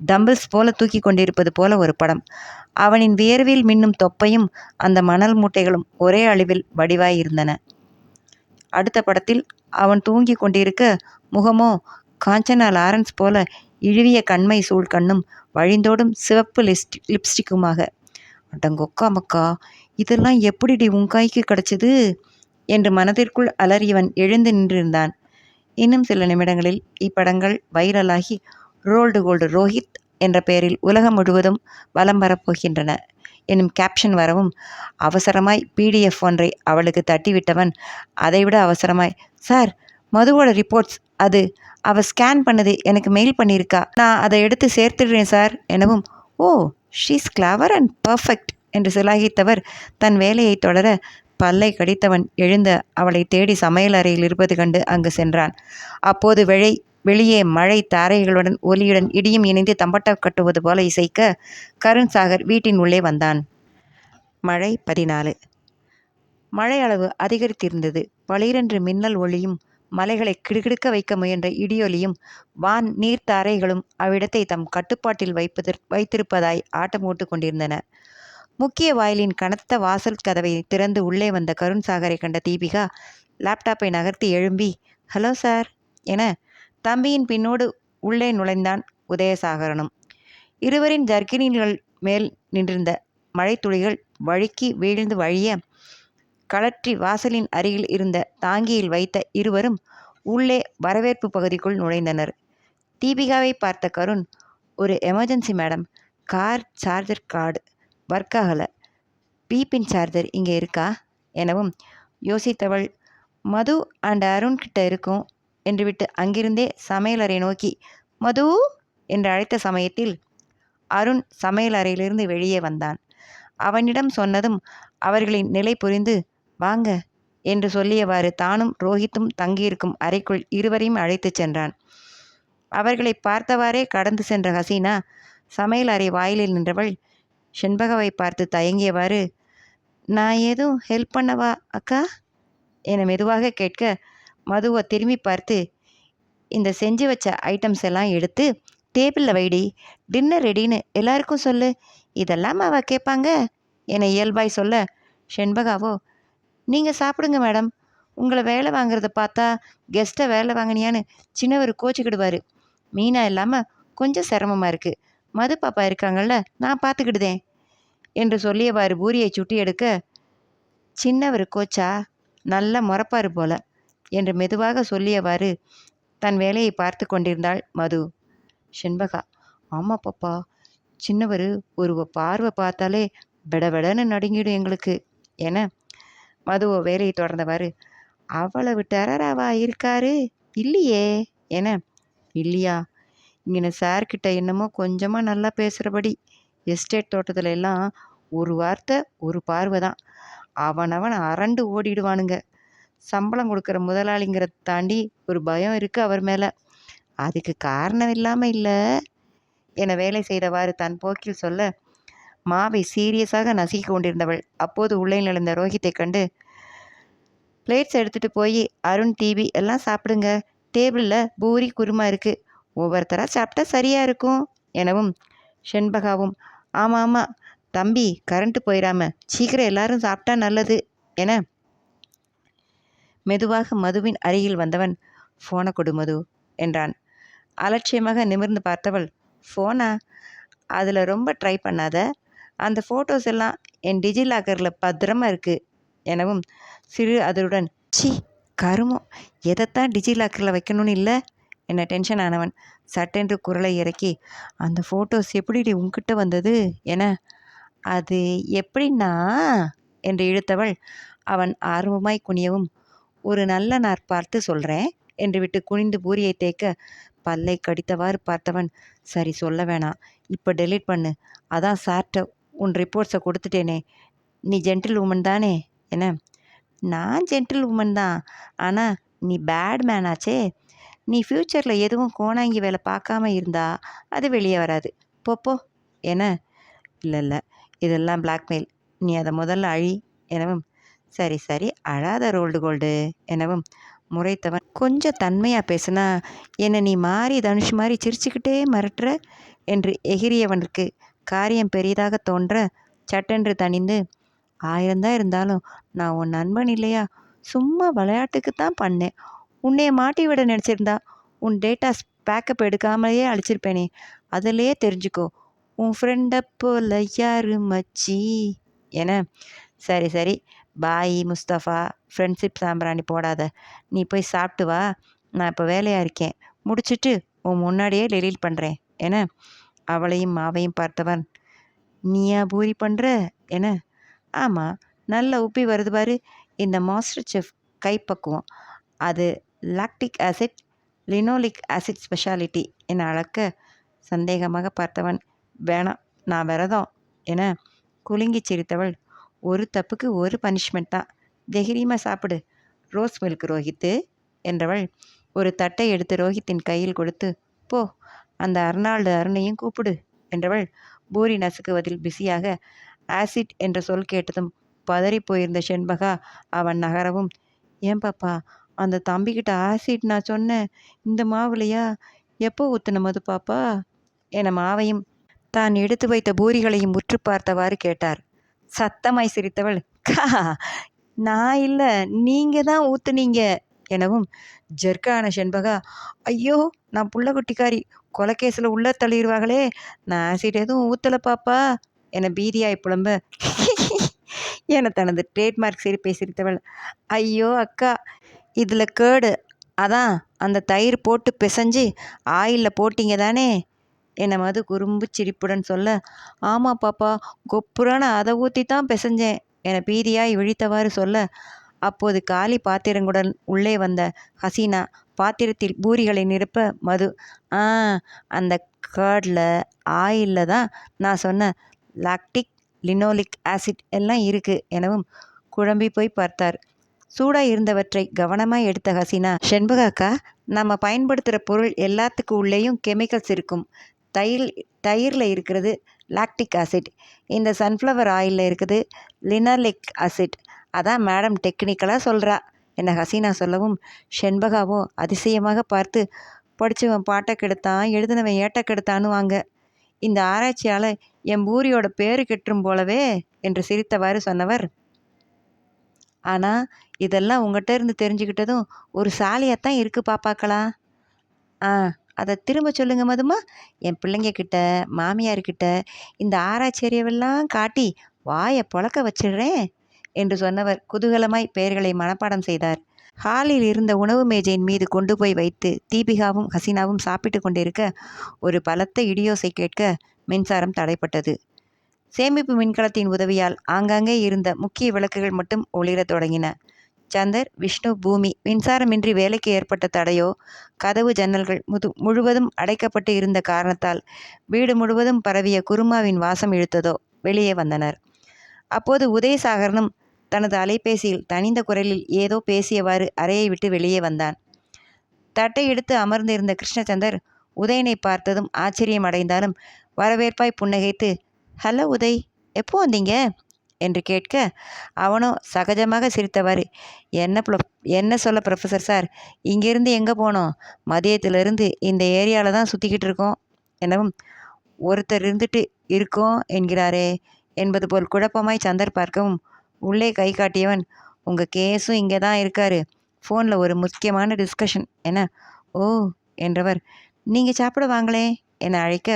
டம்பிள்ஸ் போல தூக்கி கொண்டிருப்பது போல ஒரு படம். அவனின் வியர்வில் மின்னும் தொப்பையும் அந்த மணல் மூட்டைகளும் ஒரே அளவில் வடிவாயிருந்தன. அடுத்த படத்தில் அவன் தூங்கி கொண்டிருக்க, முகமோ காஞ்சனா லாரன்ஸ் போல இழுவிய கண்மை சூழ் கண்ணும் வழிந்தோடும் சிவப்பு லிப்ஸ்டிக்குமாக. அடங்கொக்கா மக்கா, இதெல்லாம் எப்படிடி உன் கைக்கு கிடைச்சது என்று மனதிற்குள் அலறியவன் எழுந்து நின்றிருந்தான். இன்னும் சில நிமிடங்களில் இப்படங்கள் வைரலாகி ரோல்டு கோல்டு ரோஹித் என்ற பெயரில் உலகம் முழுவதும் வலம் வரப்போகின்றன எனும் கேப்ஷன் வரவும் அவசரமாய் PDF ஒன்றை அவளுக்கு தட்டிவிட்டவன் அதைவிட அவசரமாய், சார், மதுவோட ரிப்போர்ட்ஸ், அது அவள் ஸ்கேன் பண்ணது எனக்கு மெயில் பண்ணியிருக்கா, நான் அதை எடுத்து சேர்த்துடுறேன் சார் எனவும், ஓ, ஷீஸ் கிளவர் அண்ட் பர்ஃபெக்ட் என்று சிலாகித்தவர் தன் வேலையை தொடர பல்லை கடித்தவன் எழுந்த அவளை தேடி சமையல் அறையில் இருப்பது கண்டு அங்கு சென்றான். அப்போது வெளியே மழை தாரைகளுடன் ஒலியுடன் இடியும் இணைந்து தம்பட்டம் கட்டுவது போல இசைக்க கருண் சாகர் வீட்டின் உள்ளே வந்தான். மழை 14. மழை அளவு அதிகரித்திருந்தது. பளிரென்று மின்னல் ஒளியும் மலைகளை கிடுகிடுக்க வைக்க முயன்ற இடியொலியும் வான் நீர்த்தாரைகளும் அவ்விடத்தை தம் கட்டுப்பாட்டில் வைத்திருப்பதாய் ஆட்டம் ஓட்டு கொண்டிருந்தன. முக்கிய வாயிலின் கனத்த வாசல் கதவை திறந்து உள்ளே வந்த கருண் சாகரை கண்ட தீபிகா லேப்டாப்பை நகர்த்தி எழும்பி, ஹலோ சார் என தம்பியின் பின்னோடு உள்ளே நுழைந்தான் உதயசாகரனும். இருவரின் ஜர்க்கின்கள் மேல் நின்றிருந்த மழைத்துளிகள் வழுக்கி வீழ்ந்து வழிய கழற்றி வாசலின் அருகில் இருந்த தாங்கியில் வைத்த இருவரும் உள்ளே வரவேற்பு பகுதிக்குள் நுழைந்தனர். தீபிகாவை பார்த்த கருண், ஒரு emergency madam, car charger card work ஆகலை, பீப்பின் சார்ஜர் இங்கே இருக்கா எனவும் யோசித்தவள், மது அண்ட் அருண் கிட்ட இருக்கும் என்று விட்டு அங்கிருந்தே சமையலறை நோக்கி மது என்று அழைத்த சமயத்தில் அருண் சமையலறையிலிருந்து வெளியே வந்தான். அவனிடம் சொன்னதும் அவர்களின் நிலை புரிந்து வாங்க என்று சொல்லியவாறு தானும் ரோஹித்தும் தங்கியிருக்கும் அறைக்குள் இருவரையும் அழைத்துச் சென்றான். அவர்களை பார்த்தவாறே கடந்து சென்ற ஹசீனா சமையல் அறை வாயிலில் நின்றவள் செண்பகாவை பார்த்து தயங்கியவாறு, நான் ஏதும் ஹெல்ப் பண்ணவா அக்கா என மெதுவாக கேட்க, மதுவை திரும்பி பார்த்து, இந்த செஞ்சு வச்ச ஐட்டம்ஸ் எல்லாம் எடுத்து டேபிளில் வைடி, டின்னர் ரெடின்னு எல்லாருக்கும் சொல்லு, இதெல்லாம் அவள் கேட்பாங்க என இயல்பாய் சொல்ல, செண்பகாவோ, நீங்கள் சாப்பிடுங்க மேடம், உங்களை வேலை வாங்குறத பார்த்தா கெஸ்ட்டை வேலை வாங்கினியான்னு சின்னவர் கோச்சிக்கிடுவார், மீனா இல்லாமல் கொஞ்சம் சிரமமாக இருக்குது, மது பாப்பா இருக்காங்கள்ல, நான் பார்த்துக்கிடுதேன் என்று சொல்லியவாறு பூரியை சுட்டி எடுக்க, சின்னவர் கோச்சா நல்ல முறப்பாரு போல என்று மெதுவாக சொல்லியவாறு தன் வேலையை பார்த்து கொண்டிருந்தாள் மது. செண்பகா, ஆமாம் பாப்பா, சின்னவர் ஒரு பார்வை பார்த்தாலே பெடபெடன்னு நடுங்கிடும் எங்களுக்கு என மதுவோ வேலையை தொடர்ந்தவாறு, அவ்வளவு டெரராவா இருக்காரு இல்லையே என, இல்லையா, இங்கே சார்கிட்ட என்னமோ கொஞ்சமாக நல்லா பேசுகிறபடி, எஸ்டேட் தோட்டத்தில் எல்லாம் ஒரு வார்த்தை ஒரு பார்வை தான், அவனவன் அரண்டு ஓடிடுவானுங்க, சம்பளம் கொடுக்குற முதலாளிங்கிறத தாண்டி ஒரு பயம் இருக்குது அவர் மேலே, அதுக்கு காரணம் இல்லாமல் இல்லை என வேலை செய்தவாறு தன் போக்கில் சொல்ல, மாவை சீரியஸாக நசுக்கி கொண்டிருந்தவள் அப்போது உள்ளே நுழைந்த ரோஹித்தை கண்டு, பிளேட்ஸ் எடுத்துகிட்டு போய் அருண் டிவி எல்லாம் சாப்பிடுங்க, டேபிளில் பூரி குருமா இருக்குது, ஒவ்வொருத்தராக சாப்பிட்டா சரியாக இருக்கும் எனவும், செண்பகாவும், ஆமாம் ஆமாம் தம்பி, கரண்ட்டு போயிடாம சீக்கிரம் எல்லாரும் சாப்பிட்டா நல்லது என மெதுவாக மதுவின் அருகில் வந்தவன், ஃபோனை கொடு மது என்றான். அலட்சியமாக நிமிர்ந்து பார்த்தவள், ஃபோனா, அதில் ரொம்ப ட்ரை பண்ணாத, அந்த ஃபோட்டோஸ் எல்லாம் என் டிஜிலாக்கரில் பத்திரமா இருக்குது எனவும் சிறு அதருடன், சி கருமம், எதைத்தான் டிஜிலாக்கரில் வைக்கணும்னு இல்லை என டென்ஷன் ஆனவன் சட்டென்று குரலை இறக்கி, அந்த ஃபோட்டோஸ் எப்படி உன்கிட்ட வந்தது என, அது எப்படின்னா என்று இழுத்தவள் அவன் ஆர்வமாய் குனியவும், ஒரு நல்ல நார் பார்த்து சொல்கிறேன் என்று விட்டு குனிந்து பூரியை தேய்க்க பல்லை கடித்தவாறு பார்த்தவன், சரி சொல்ல வேணாம், இப்போ டெலீட் பண்ணு, அதான் சார்ட்ட உன் ரிப்போர்ட்ஸை கொடுத்துட்டேனே, நீ ஜென்டில் உமன் தானே என, நான் ஜென்டில் உமன் தான், ஆனால் நீ பேட் மேன் ஆச்சே, நீ ஃப்யூச்சரில் எதுவும் கோணாங்கி வேலை பார்க்காம இருந்தா அது வெளியே வராது. போ என. இல்லை இல்லை, இதெல்லாம் பிளாக்மெயில், நீ அதை முதல்ல அழி எனவும். சரி சரி, அழாத ரோல்டு கோல்டு எனவும் முறைத்தவன் கொஞ்சம் தன்மையாக பேசுனா என்னை நீ மாறி தனுஷ் மாதிரி சிரிச்சுக்கிட்டே மிரட்டுற என்று எகிரியவனுக்கு காரியம் பெரிதாக தோன்ற சட்டென்று தணிந்து, 1000 தான் இருந்தாலும் நான் உன் நண்பன் இல்லையா, சும்மா விளையாட்டுக்கு தான் பண்ணேன், உன்னைய மாட்டி விட நினச்சிருந்தா உன் டேட்டாஸ் பேக்கப் எடுக்காமலேயே அழிச்சிருப்பேனே, அதிலேயே தெரிஞ்சுக்கோ உன் ஃப்ரெண்டை போல யாரு மச்சி என. சரி சரி, பாய் முஸ்தஃபா, ஃப்ரெண்ட்ஷிப் சாம்பிராணி போடாத, நீ போய் சாப்பிட்டு வா, நான் இப்போ வேலையாக இருக்கேன், முடிச்சிட்டு உன் முன்னாடியே டெலீட் பண்ணுறேன் என அவளையும் மாவையும் பார்த்தவன், நீயா பூரி பண்ணுற என. ஆமாம், நல்ல உப்பி வருது பாரு, இந்த மாஸ்டர் செஃப் கைப்பக்குவம், அது lactic acid linoleic acid speciality என அளக்க சந்தேகமாக பார்த்தவன், வேணாம் நான் விரதம் என குலுங்கி சிரித்தவள், ஒரு தப்புக்கு ஒரு பனிஷ்மெண்ட் தான், தைரியமாக சாப்பிடு, ரோஸ் மில்க் ரோஹித்து என்றவள் ஒரு தட்டை எடுத்து ரோஹித்தின் கையில் கொடுத்து, போ அந்த அர்னால்டு அருணையும் கூப்பிடு என்றவள் பூரி நசுக்குவதில் பிஸியாக. ஆசிட் என்ற சொல் கேட்டதும் பதறி போயிருந்த செண்பகா அவன் நகரவும், ஏன் பாப்பா அந்த தம்பிக்கிட்ட ஆசிட் நான் சொன்னேன், இந்த மாவுலையா, எப்போ ஊற்றுன மது பாப்பா என மாவையும் தான் எடுத்து வைத்த பூரிகளையும் உற்று பார்த்தவாறு கேட்டார். சத்தமாய் சிரித்தவள், கா நான் இல்லை, நீங்கள் தான் ஊற்றுனீங்க எனவும் ஜெர்க்கான செண்பகா, ஐயோ நான் புள்ள குட்டிக்காரி, கொலைக்கேசில் உள்ள தள்ளிடுவாங்களே, நான் ஆசிட் எதுவும் ஊற்றலை பாப்பா என பீதியாய் புலம்ப என தனது ட்ரேட்மார்க் சிரிப்பை சிரித்தவள், ஐயோ அக்கா இதில் கேடு, அதான் அந்த தயிர் போட்டு பிசைஞ்சு ஆயிலில் போட்டிங்க தானே என மது குறும்பு சிரிப்புடன் சொல்ல, ஆமாம் பாப்பா, கொப்புரான அதை ஊற்றி தான் பிசைஞ்சேன் என பீதியாய் விழித்தவாறு சொல்ல, அப்போது காலி பாத்திரங்களுடன் உள்ளே வந்த ஹசீனா பாத்திரத்தில் பூரிகளை நிரப்ப மது, அந்த கர்டில் ஆயிலில் தான் நான் சொன்ன லாக்டிக் லினோலிக் ஆசிட் எல்லாம் இருக்குது எனவும் குழம்பி போய் பார்த்தார். சூடாக இருந்தவற்றை கவனமாக எடுத்த ஹசீனா, செண்பகாக்கா நம்ம பயன்படுத்துகிற பொருள் எல்லாத்துக்கு உள்ளேயும் கெமிக்கல்ஸ் இருக்கும், தயிரில் இருக்கிறது லாக்டிக் ஆசிட், இந்த சன்ஃப்ளவர் ஆயிலில் இருக்குது லினோலிக் ஆசிட், அதான் மேடம் டெக்னிக்கலாக சொல்கிறா என ஹசீனா சொல்லவும் செண்பகாவோ அதிசயமாக பார்த்து, படித்தவன் பாட்டை கெடுத்தான், எழுதினவன் ஏட்டை கெடுத்தான்னு வாங்க, இந்த ஆராய்ச்சியால் என் பூரியோட பேரு கெட்டுரும் போலவே என்று சிரித்தவாறு சொன்னவர், ஆனால் இதெல்லாம் உங்கள்கிட்ட இருந்து தெரிஞ்சுக்கிட்டதும் ஒரு சாலியாகத்தான் இருக்குது பாப்பாக்களா. அதை திரும்ப சொல்லுங்க மதுமா, என் பிள்ளைங்கக்கிட்ட மாமியார்கிட்ட இந்த ஆராய்ச்சி அறிவெல்லாம் காட்டி வாயை புழக்க வச்சிடுறேன் என்று சொன்னவர் குதூகலமாய் பெயர்களை மனப்பாடம் செய்தார். ஹாலில் இருந்த உணவு மேஜையின் மீது கொண்டு போய் வைத்து தீபிகாவும் ஹசீனாவும் சாப்பிட்டு கொண்டிருக்க ஒரு பலத்த இடியோசை கேட்க மின்சாரம் தடைப்பட்டது. சேமிப்பு மின்கலத்தின் உதவியால் ஆங்காங்கே இருந்த முக்கிய விளக்குகள் மட்டும் ஒளிரத் தொடங்கின. சந்தர், விஷ்ணு, பூமி மின்சாரமின்றி வேலைக்கு ஏற்பட்ட தடையோ, கதவு ஜன்னல்கள் முழுவதும் அடைக்கப்பட்டு இருந்த காரணத்தால் வீடு முழுவதும் பரவிய குருமாவின் வாசம் இழுத்ததோ வெளியே வந்தனர். அப்போது உதயசாகரனும் தனது அலைபேசியில் தனிந்த குரலில் ஏதோ பேசியவாறு அறையை விட்டு வெளியே வந்தான். தட்டை எடுத்து அமர்ந்திருந்த கிருஷ்ணச்சந்தர் உதயனை பார்த்ததும் ஆச்சரியம் அடைந்தாலும் வரவேற்பாய் புன்னகைத்து, ஹலோ உதய், எப்போ வந்தீங்க என்று கேட்க அவனோ சகஜமாக சிரித்தவாறு, என்ன சொல்ல ப்ரொஃபஸர் சார், இங்கேருந்து எங்கே போனோம், மதியத்திலிருந்து இந்த ஏரியாவில் தான் சுற்றிக்கிட்டு இருக்கோம் எனவும், ஒருத்தர் இருந்துட்டு இருக்கோம் என்கிறாரே என்பது போல் குழப்பமாய் சந்தர் பார்க்கவும் உள்ளே கை காட்டியவன், உங்கள் கேஸும் இங்கே தான் இருக்காரு, ஃபோனில் ஒரு முக்கியமான டிஸ்கஷன் என. ஓ என்றவர், நீங்கள் சாப்பிட வாங்களே என அழைக்க,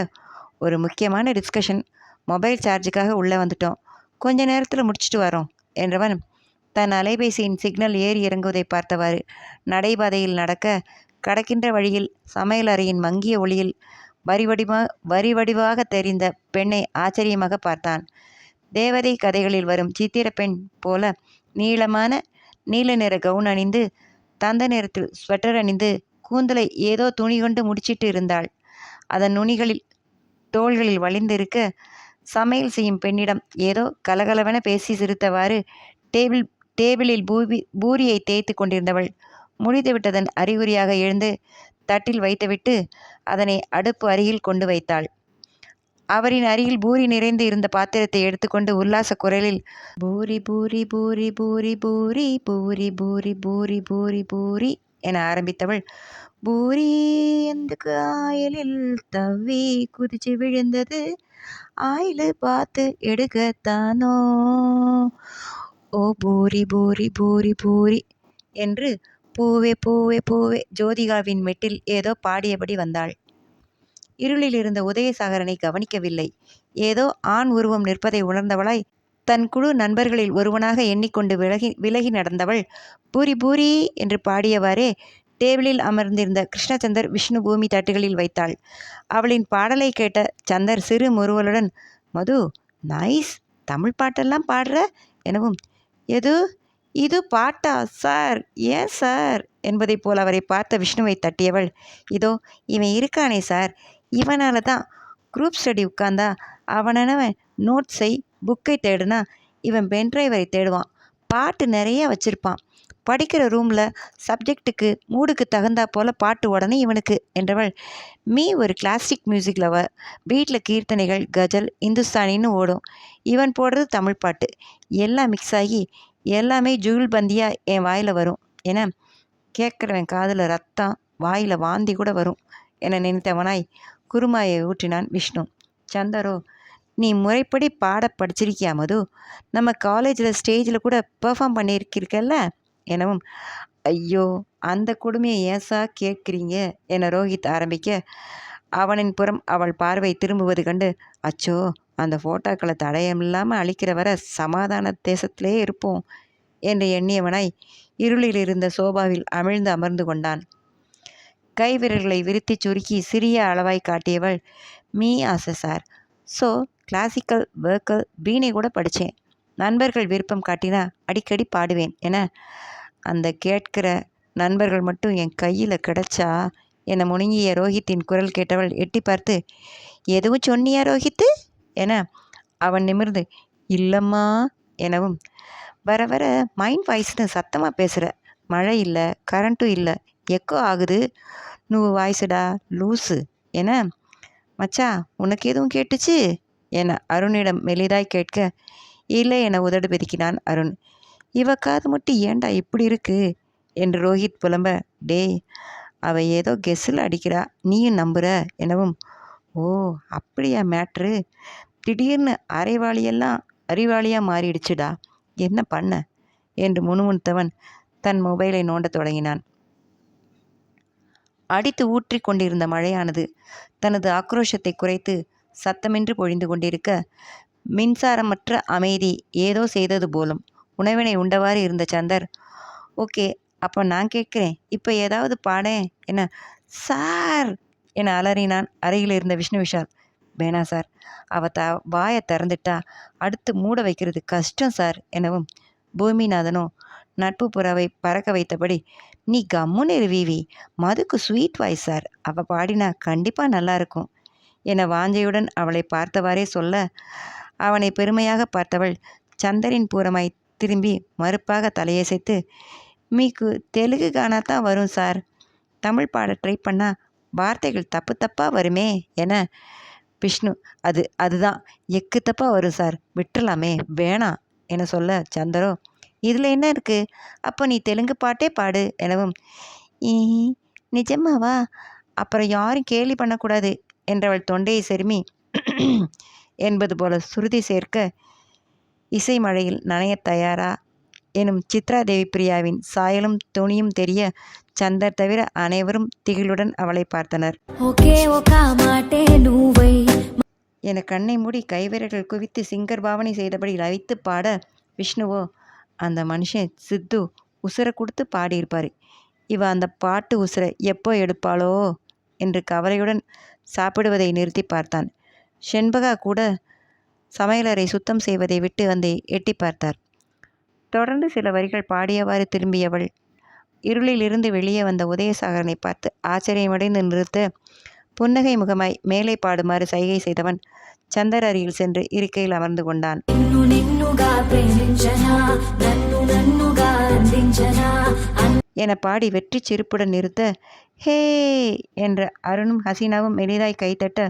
ஒரு முக்கியமான டிஸ்கஷன், மொபைல் சார்ஜுக்காக உள்ளே வந்துட்டோம், கொஞ்ச நேரத்தில் முடிச்சுட்டு வரோம் என்றவன் தன் அலைபேசியின் சிக்னல் ஏறி இறங்குவதை பார்த்தவாறு நடைபாதையில் நடக்க, கடக்கின்ற வழியில் சமையல் அறையின் மங்கிய ஒளியில் வரிவடிவாக தெரிந்த பெண்ணை ஆச்சரியமாக பார்த்தான். தேவதை கதைகளில் வரும் சித்திர பெண் போல நீளமான நீல நிற கவுன் அணிந்து, தந்த நிறத்தில் ஸ்வெட்டர் அணிந்து, கூந்தலை ஏதோ துணி கொண்டு முடிச்சிட்டு இருந்தாள். அதன் நுனிகளில் தோள்களில் வலிந்திருக்க, சமையல் செய்யும் பெண்ணிடம் ஏதோ கலகலவென பேசி சிரித்தவாறு டேபிளில் பூரியை தேய்த்து கொண்டிருந்தவள் முடித்துவிட்டதன் அறிகுறியாக எழுந்து தட்டில் வைத்துவிட்டு அதனை அடுப்பு அருகில் கொண்டு வைத்தாள். அவரின் அருகில் பூரி நிறைந்து இருந்த பாத்திரத்தை எடுத்துக்கொண்டு உல்லாச குரலில், பூரி பூரி பூரி பூரி பூரி பூரி பூரி பூரி பூரி பூரி என ஆரம்பித்தவள், பூரி எந்துக்கு ஆயலில் தவ்வி குதிச்சு விழுந்தது, ஆயிலு பார்த்து எடுக்கத்தானோ, ஓ பூரி பூரி பூரி பூரி என்று பூவே பூவே பூவே ஜோதிகாவின் மெட்டில் ஏதோ பாடியபடி வந்தாள். இருளில் இருந்த உதயசாகரனை கவனிக்கவில்லை. ஏதோ ஆண் உருவம் நிற்பதை உணர்ந்தவளாய் தன் குழு நண்பர்களில் ஒருவனாக எண்ணிக்கொண்டு விலகி நடந்தவள் பூரி பூரி என்று பாடியவாறே டேபிளில் அமர்ந்திருந்த கிருஷ்ணச்சந்தர் விஷ்ணு பூமி தட்டுகளில் வைத்தாள். அவளின் பாடலை கேட்ட சந்தர் சிறு முறுவலுடன், மது, நைஸ், தமிழ் பாட்டெல்லாம் பாடுற எனவும், எது இது பாட்டா சார், ஏன் சார் என்பதை போல் அவரை பார்த்த விஷ்ணுவை தட்டியவள், இதோ இவன் இருக்கானே சார், இவனால தான் குரூப் ஸ்டடி உட்கார்ந்தா அவனவன் நோட்ஸை புக்கை தேடுனா இவன் பென்ட்ரைவரை தேடுவான், பாட்டு நிறைய வச்சிருப்பான், படிக்கிற ரூமில் சப்ஜெக்டுக்கு மூடுக்கு தகுந்தா போல் பாட்டு உடனே இவனுக்கு என்றவள், மீ ஒரு கிளாசிக் மியூசிக் லவர், வீட்டில் கீர்த்தனைகள், கஜல், இந்துஸ்தானின்னு ஓடும், இவன் போடுறது தமிழ் பாட்டு, எல்லாம் மிக்ஸ் ஆகி எல்லாமே ஜுகுல் பந்தியாக என் வாயில் வரும் என கேட்குறவன் காதில் ரத்தம், வாயில் வாந்தி கூட வரும் என நினைத்தவனாய் குருமாயை ஊற்றினான் விஷ்ணு. சந்தரோ, நீ முறைப்படி பாட படிச்சிருக்கியா மது, நம்ம காலேஜில் ஸ்டேஜில் கூட பெர்ஃபார்ம் பண்ணியிருக்கிருக்கல்ல எனவும், ஐயோ அந்த கொடுமையை ஏசா கேட்குறீங்க என ரோஹித் ஆரம்பிக்க, அவனின் புறம் அவள் பார்வை திரும்புவது கண்டு, அச்சோ அந்த ஃபோட்டோக்களை தடயமில்லாமல் அழிக்கிற வர சமாதான தேசத்திலே இருப்போம் என்று எண்ணியவனாய் இருளில் இருந்த சோபாவில் அமிழ்ந்து அமர்ந்து கொண்டான். கை விரல்களை விரித்தி சுருக்கி சிறிய அளவாய் காட்டியவள், மீ ஆசை சார், ஸோ கிளாசிக்கல், வேர்க்கல், வீணை கூட படித்தேன், நண்பர்கள் விருப்பம் காட்டினா அடிக்கடி பாடுவேன் என, அந்த கேட்கிற நண்பர்கள் மட்டும் என் கையில் கிடச்சா என முணுங்கிய ரோஹித்தின் குரல் கேட்டவள் எட்டி பார்த்து, எதுவும் சொன்னியா ரோஹித்து என அவன் நிமிர்ந்து, இல்லம்மா எனவும், வர வர மைண்ட் வாய்ஸ்னு சத்தமாக பேசுகிற, மழை இல்லை, கரண்ட்டும் இல்லை, எக்கோ ஆகுது, நூறு வாய்ஸுடா லூஸு என, மச்சா உனக்கு எதுவும் கேட்டுச்சு என அருணிடம் மெலிதாய் கேட்க, இல்லை என உதடு பெருக்கினான் அருண். இவ காது மட்டும் ஏண்டா இப்படி இருக்கு என்று ரோஹித் புலம்ப, டேய் அவ ஏதோ கெஸ்ஸில் அடிக்கிறா, நீயும் நம்புற எனவும், ஓ அப்படியா மேட்ரு, திடீர்னு அரைவாளியெல்லாம் அறிவாளியாக மாறிடுச்சுடா, என்ன பண்ண என்று முணுமுணுத்தவன் தன் மொபைலை நோண்ட தொடங்கினான். அடித்து ஊற்றி கொண்டிருந்த மழையானது தனது ஆக்ரோஷத்தை குறைத்து சத்தமின்றி பொழிந்து கொண்டிருக்க, மின்சாரமற்ற அமைதி ஏதோ செய்தது போலும் உணவினை உண்டவாறு இருந்த சந்தர், ஓகே அப்போ நான் கேட்குறேன், இப்போ ஏதாவது பாடேன் என, சார் என அலறினான் அருகில் இருந்த விஷ்ணு விஷால். வேணா சார், அவ வாயை திறந்துட்டா அடுத்து மூட வைக்கிறது கஷ்டம் சார் எனவும், பூமிநாதனோ நட்பு புறாவை பறக்க வைத்தபடி, நீ கம்முன்னு வீவி, மதுக்கு ஸ்வீட் வாய்ஸ் சார், அவள் பாடினா கண்டிப்பாக நல்லாயிருக்கும் என வாஞ்சையுடன் அவளை பார்த்தவாறே சொல்ல, அவனை பெருமையாக பார்த்தவள் சந்தரின் பூரமாய் திரும்பி மறுப்பாக தலையசைத்து, மீக்கு தெலுங்கு கானாத்தான் வரும் சார், தமிழ் பாட ட்ரை பண்ணால் வார்த்தைகள் தப்பு தப்பாக வருமே என, விஷ்ணு அதுதான் எக்கு தப்பாக வரும் சார், விட்டுலாமே வேணாம் என சொல்ல, சந்தரோ இதில் என்ன இருக்குது, அப்போ நீ தெலுங்கு பாட்டே பாடு எனவும், நிஜமாவா, அப்புறம் யாரும் கேலி பண்ணக்கூடாது என்றவள் தொண்டையை செருமி என்பது போல சுருதி சேர்க்க, இசை மழையில் நனைய தயாரா எனும் சித்ரா தேவி பிரியாவின் சாயலும் துணியும் தெரிய சந்தர் தவிர அனைவரும் திகிலுடன் அவளை பார்த்தனர். என கண்ணை மூடி கைவிரல்கள் குவித்து சிங்கர் பாவனை செய்தபடி லவித்து பாட, விஷ்ணுவோ, அந்த மனுஷன் சித்து உசுரை கொடுத்து பாடியிருப்பார், இவ அந்த பாட்டு உசுரை எப்போ எடுப்பாளோ என்று கவலையுடன் சாப்பிடுவதை நிறுத்தி பார்த்தான். செண்பகா கூட சமையலறை சுத்தம் செய்வதை விட்டு வந்து எட்டி பார்த்தார். தொடர்ந்து சில வரிகள் பாடியவாறு திரும்பியவள் இருளில் இருந்து வெளியே வந்த உதயசாகரனை பார்த்து ஆச்சரியமடைந்து நிறுத்த, புன்னகை முகமாய் மேலே பாடுமாறு சைகை செய்தவன் சந்தர் அருகில் சென்று இருக்கையில் அமர்ந்து கொண்டான். என பாடி வெற்றி சிரிப்புடன் நிறுத்த, ஹே என்ற அருணும் ஹசீனாவும் மெலிதாய் கைத்தட்ட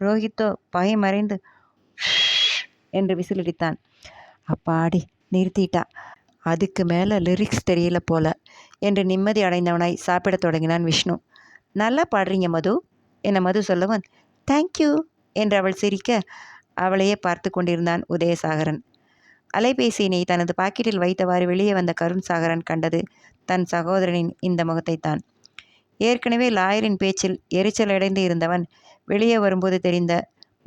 ரோஹித்தோ பகை மறைந்து என்று விசிலடித்தான். அப்பாடி, நிறுத்திட்டா, அதுக்கு மேலே லிரிக்ஸ் தெரியல போல என்று நிம்மதி அடைந்தவனாய் சாப்பிடத் தொடங்கினான் விஷ்ணு. நல்லா பாடுறீங்க மது என மது சொல்லவன், தேங்க்யூ என்று அவள் சிரிக்க அவளையே பார்த்து கொண்டிருந்தான் உதயசாகரன். அலைபேசியினை தனது பாக்கெட்டில் வைத்தவாறு வெளியே வந்த கருண்சாகரன் கண்டது தன் சகோதரனின் இந்த முகத்தைத்தான். ஏற்கனவே லாயரின் பேச்சில் எரிச்சலடைந்து இருந்தவன் வெளியே வரும்போது தெரிந்த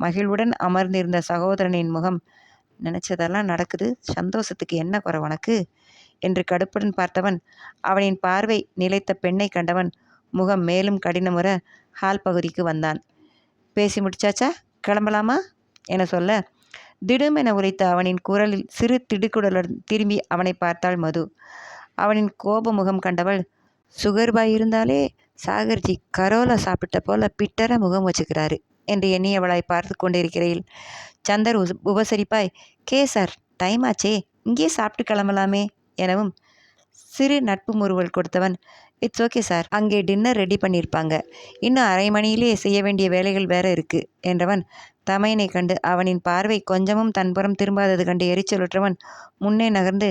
மகிழ்வுடன் அமர்ந்திருந்த சகோதரனின் முகம், நினைச்சதெல்லாம் நடக்குது, சந்தோஷத்துக்கு என்ன குறை உனக்கு என்று கடுப்புடன் பார்த்தவன், அவனின் பார்வை நிலைத்த பெண்ணை கண்டவன் முகம் மேலும் கடினமுற ஹால் பகுதிக்கு வந்தான். பேசி முடிச்சாச்சா, கிளம்பலாமா என சொல்ல, திடுமென உரைத்த அவனின் குரலில் சிறு திடுக்குடலுடன் திரும்பி அவனை பார்த்தாள் மது. அவனின் கோப முகம் கண்டவள், சுகர்பாய் இருந்தாலே சாகர்ஜி கரோலா சாப்பிட்ட போல பிட்டர முகம் வச்சுக்கிறாரு என்று எண்ணியவளாய் பார்த்து கொண்டிருக்கையில் சந்தர் உபசரிப்பாய், கே சார், டைம் ஆச்சே, இங்கே சாப்பிட்டு கிளம்பலாமே எனவும் சிறு நட்பு முறுவல் கொடுத்தவன், இட்ஸ் ஓகே சார், அங்கே டின்னர் ரெடி பண்ணியிருப்பாங்க, இன்னும் அரை மணியிலே செய்ய வேண்டிய வேலைகள் வேற இருக்கு என்றவன் தமையனை கண்டு அவனின் பார்வை கொஞ்சமும் தன்புறம் திரும்பாதது கண்டு எரிச்சலுற்றவன் முன்னே நகர்ந்து,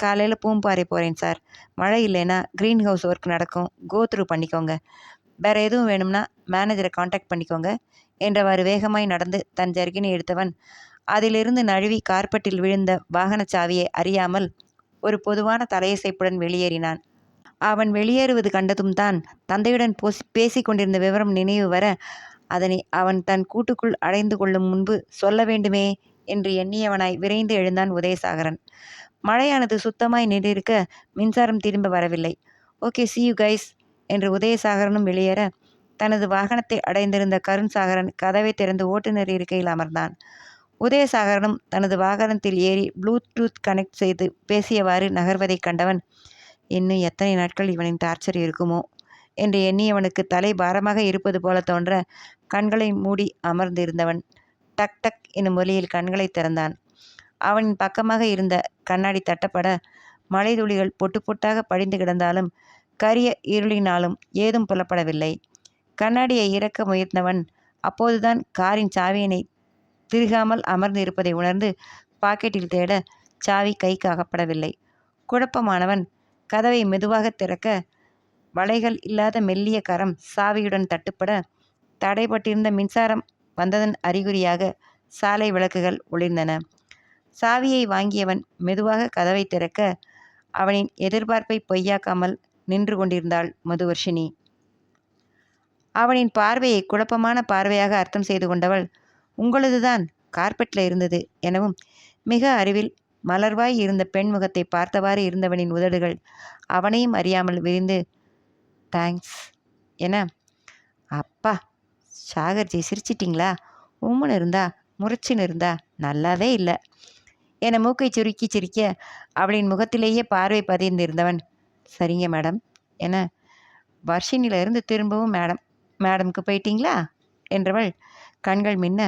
காலையில் பூம்பாறை போகிறேன் சார், மழை இல்லைன்னா க்ரீன் ஹவுஸ் ஒர்க் நடக்கும், கோ த்ரூ பண்ணிக்கோங்க, வேற எதுவும் வேணும்னா மேனேஜரை காண்டாக்ட் பண்ணிக்கோங்க என்றவாறு வேகமாய் நடந்து தன் ஜர்கினை எடுத்தவன் அதிலிருந்து நழுவி கார்பெட்டில் விழுந்த வாகன சாவியை அறியாமல் ஒரு பொதுவான தலையசைப்புடன் வெளியேறினான். அவன் வெளியேறுவது கண்டதும் தான் தந்தையுடன் பேசி கொண்டிருந்த விவரம் நினைவு வர அதனை அவன் தன் கூட்டுக்குள் அடைந்து கொள்ளும் முன்பு சொல்ல வேண்டுமே என்று எண்ணியவனாய் விரைந்து எழுந்தான் உதயசாகரன். மழையானது சுத்தமாய் நின்றிருக்க மின்சாரம் திரும்ப வரவில்லை. ஓகே, சி யூ கைஸ் என்று உதயசாகரனும் வெளியேற தனது வாகனத்தை அடைந்திருந்த கருண்சாகரன் கதவை திறந்து ஓட்டுநர் இருக்கையில் அமர்ந்தான். உதயசாகரனும் தனது வாகனத்தில் ஏறி ப்ளூடூத் கனெக்ட் செய்து பேசியவாறு நகர்வதைக் கண்டவன், இன்னும் எத்தனை நாட்கள் இவனின் டார்ச்சர் இருக்குமோ என்று எண்ணியவனுக்கு தலை பாரமாக இருப்பது போல தோன்ற கண்களை மூடி அமர்ந்திருந்தவன் டக் டக் என்னும் ஒலியில் கண்களை திறந்தான். அவனின் பக்கமாக இருந்த கண்ணாடி தட்டப்பட மழை துளிகள் பொட்டு பொட்டாக படிந்து கிடந்தாலும் கரிய இருளினாலும் ஏதும் புலப்படவில்லை. கண்ணாடியை இறக்க முயன்றவன் அப்போதுதான் காரின் சாவியினை திருகாமல் அமர்ந்து இருப்பதை உணர்ந்து பாக்கெட்டில் தேட சாவி கைக்கு அகப்படவில்லை. குழப்பமானவன் கதவை மெதுவாக திறக்க வளைகள் இல்லாத மெல்லிய கரம் சாவியுடன் தட்டுப்பட தடைப்பட்டிருந்த மின்சாரம் வந்ததன் அறிகுறியாக சாலை விளக்குகள் ஒளிர்ந்தன. சாவியை வாங்கியவன் மெதுவாக கதவை திறக்க அவனின் எதிர்பார்ப்பை பொய்யாக்காமல் நின்று கொண்டிருந்தாள் மதுவர்ஷினி. அவனின் பார்வையை குழப்பமான பார்வையாக அர்த்தம் செய்து கொண்டவள், உங்களதுதான் கார்பெட்டில் இருந்தது எனவும் மிக அருகில் மலர்வாய் இருந்த பெண் முகத்தை பார்த்தவாறு இருந்தவனின் உதடுகள் அவனையும் அறியாமல் விரிந்து தேங்க்ஸ் என, அப்பா சாகர்ஜி சிரிச்சிட்டிங்களா, உம்முன்னு இருந்தா முறைச்சின்னு இருந்தா நல்லாவே இல்லை என மூக்கை சுருக்கி சிரிக்க அவளின் முகத்திலேயே பார்வை பதிர்ந்திருந்தவன், சரிங்க மேடம் என, வர்ஷினியிலிருந்து திரும்பவும் மேடம்க்கு போயிட்டீங்களா என்றவள் கண்கள் மின்ன,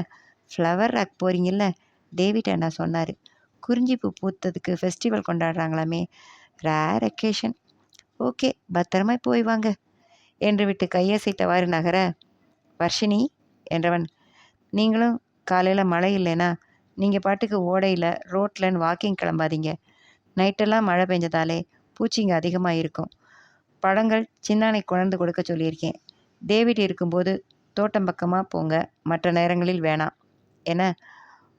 ஃப்ளவர் ராக் போகிறீங்கல்ல, டேவிட் அண்ணா சொன்னார், குறிஞ்சிப்பூ பூத்ததுக்கு ஃபெஸ்டிவல் கொண்டாடுறாங்களாமே, ரேர் அக்கேஷன், ஓகே பத்திரமாய் போய் வாங்க என்று விட்டு கையசைத்தவாறு நகர, வர்ஷினி என்றவன், நீங்களும் காலையில் மழை இல்லைன்னா நீங்கள் பாட்டுக்கு ஓடையில் ரோட்லன்னு வாக்கிங் கிளம்பாதீங்க, நைட்டெல்லாம் மழை பெஞ்சதாலே பூச்சிங்க அதிகமாக இருக்கும், பழங்கள் சின்னானை கொண்டு கொடுக்க சொல்லியிருக்கேன், டேவிட் இருக்கும்போது தோட்டம் பக்கமாக போங்க, மற்ற நேரங்களில் வேணாம் என,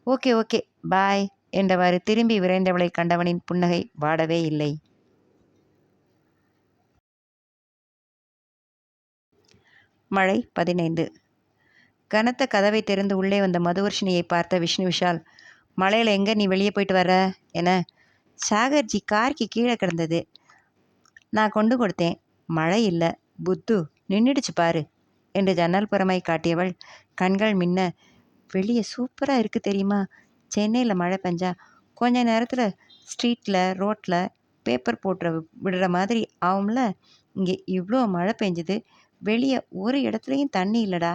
ஓகே ஓகே பாய் என்றவாறு திரும்பி விரைந்தவளை கண்டவனின் புன்னகை வாடவே இல்லை. மழை 15. கனத்த கதவை திறந்து உள்ளே வந்த மதுவர்ஷினியை பார்த்த விஷ்ணு விஷால், மழையில் எங்கே நீ வெளியே போயிட்டு வர என, சாகர்ஜி கார்க்கு கீழே கிடந்தது, நான் கொண்டு கொடுத்தேன், மழை இல்லை, புத்து நின்றுடுச்சு பாரு என்று ஜன்னல் புறமாய் காட்டியவள் கண்கள் மின்ன, வெளியே சூப்பராக இருக்குது தெரியுமா, சென்னையில் மழை பெஞ்சா கொஞ்ச நேரத்தில் ஸ்ட்ரீட்டில் ரோட்டில் பேப்பர் போட்டு விடுற மாதிரி ஆகும்ல, இங்கே இவ்வளோ மழை பெஞ்சுது, வெளியே ஒரு இடத்துலையும் தண்ணி இல்லைடா,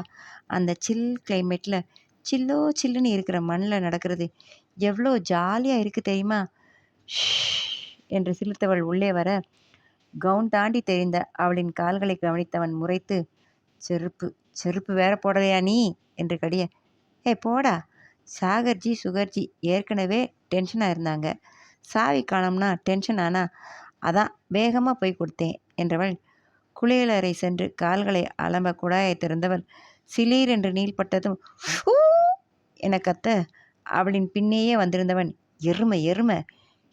அந்த சில் கிளைமேட்டில் சில்லோ சில்லுன்னு இருக்கிற மண்ணில் நடக்கிறது எவ்வளோ ஜாலியாக இருக்குது தெரியுமா, ஷ் என்று சிலிர்த்தவள் உள்ளே வர, கவுன் தாண்டி தெரிந்த அவளின் கால்களை கவனித்தவன் முறைத்து, செருப்பு செருப்பு வேற போடலையா நீ என்று கடிய, போடா. சாகர்ஜி சுகர்ஜி ஏற்கனவே டென்ஷனாக இருந்தாங்க. சாவி காணோம்னா டென்ஷன் ஆனா, அதான் வேகமாக போய் கொடுத்தேன் என்றவள் குளியலறை சென்று கால்களை அலம்ப குழாயை திறந்தவள் சிலீர் என்று நீள்பட்டதும் ஊ என கத்த, அவளின் பின்னேயே வந்திருந்தவன், எருமை எருமை,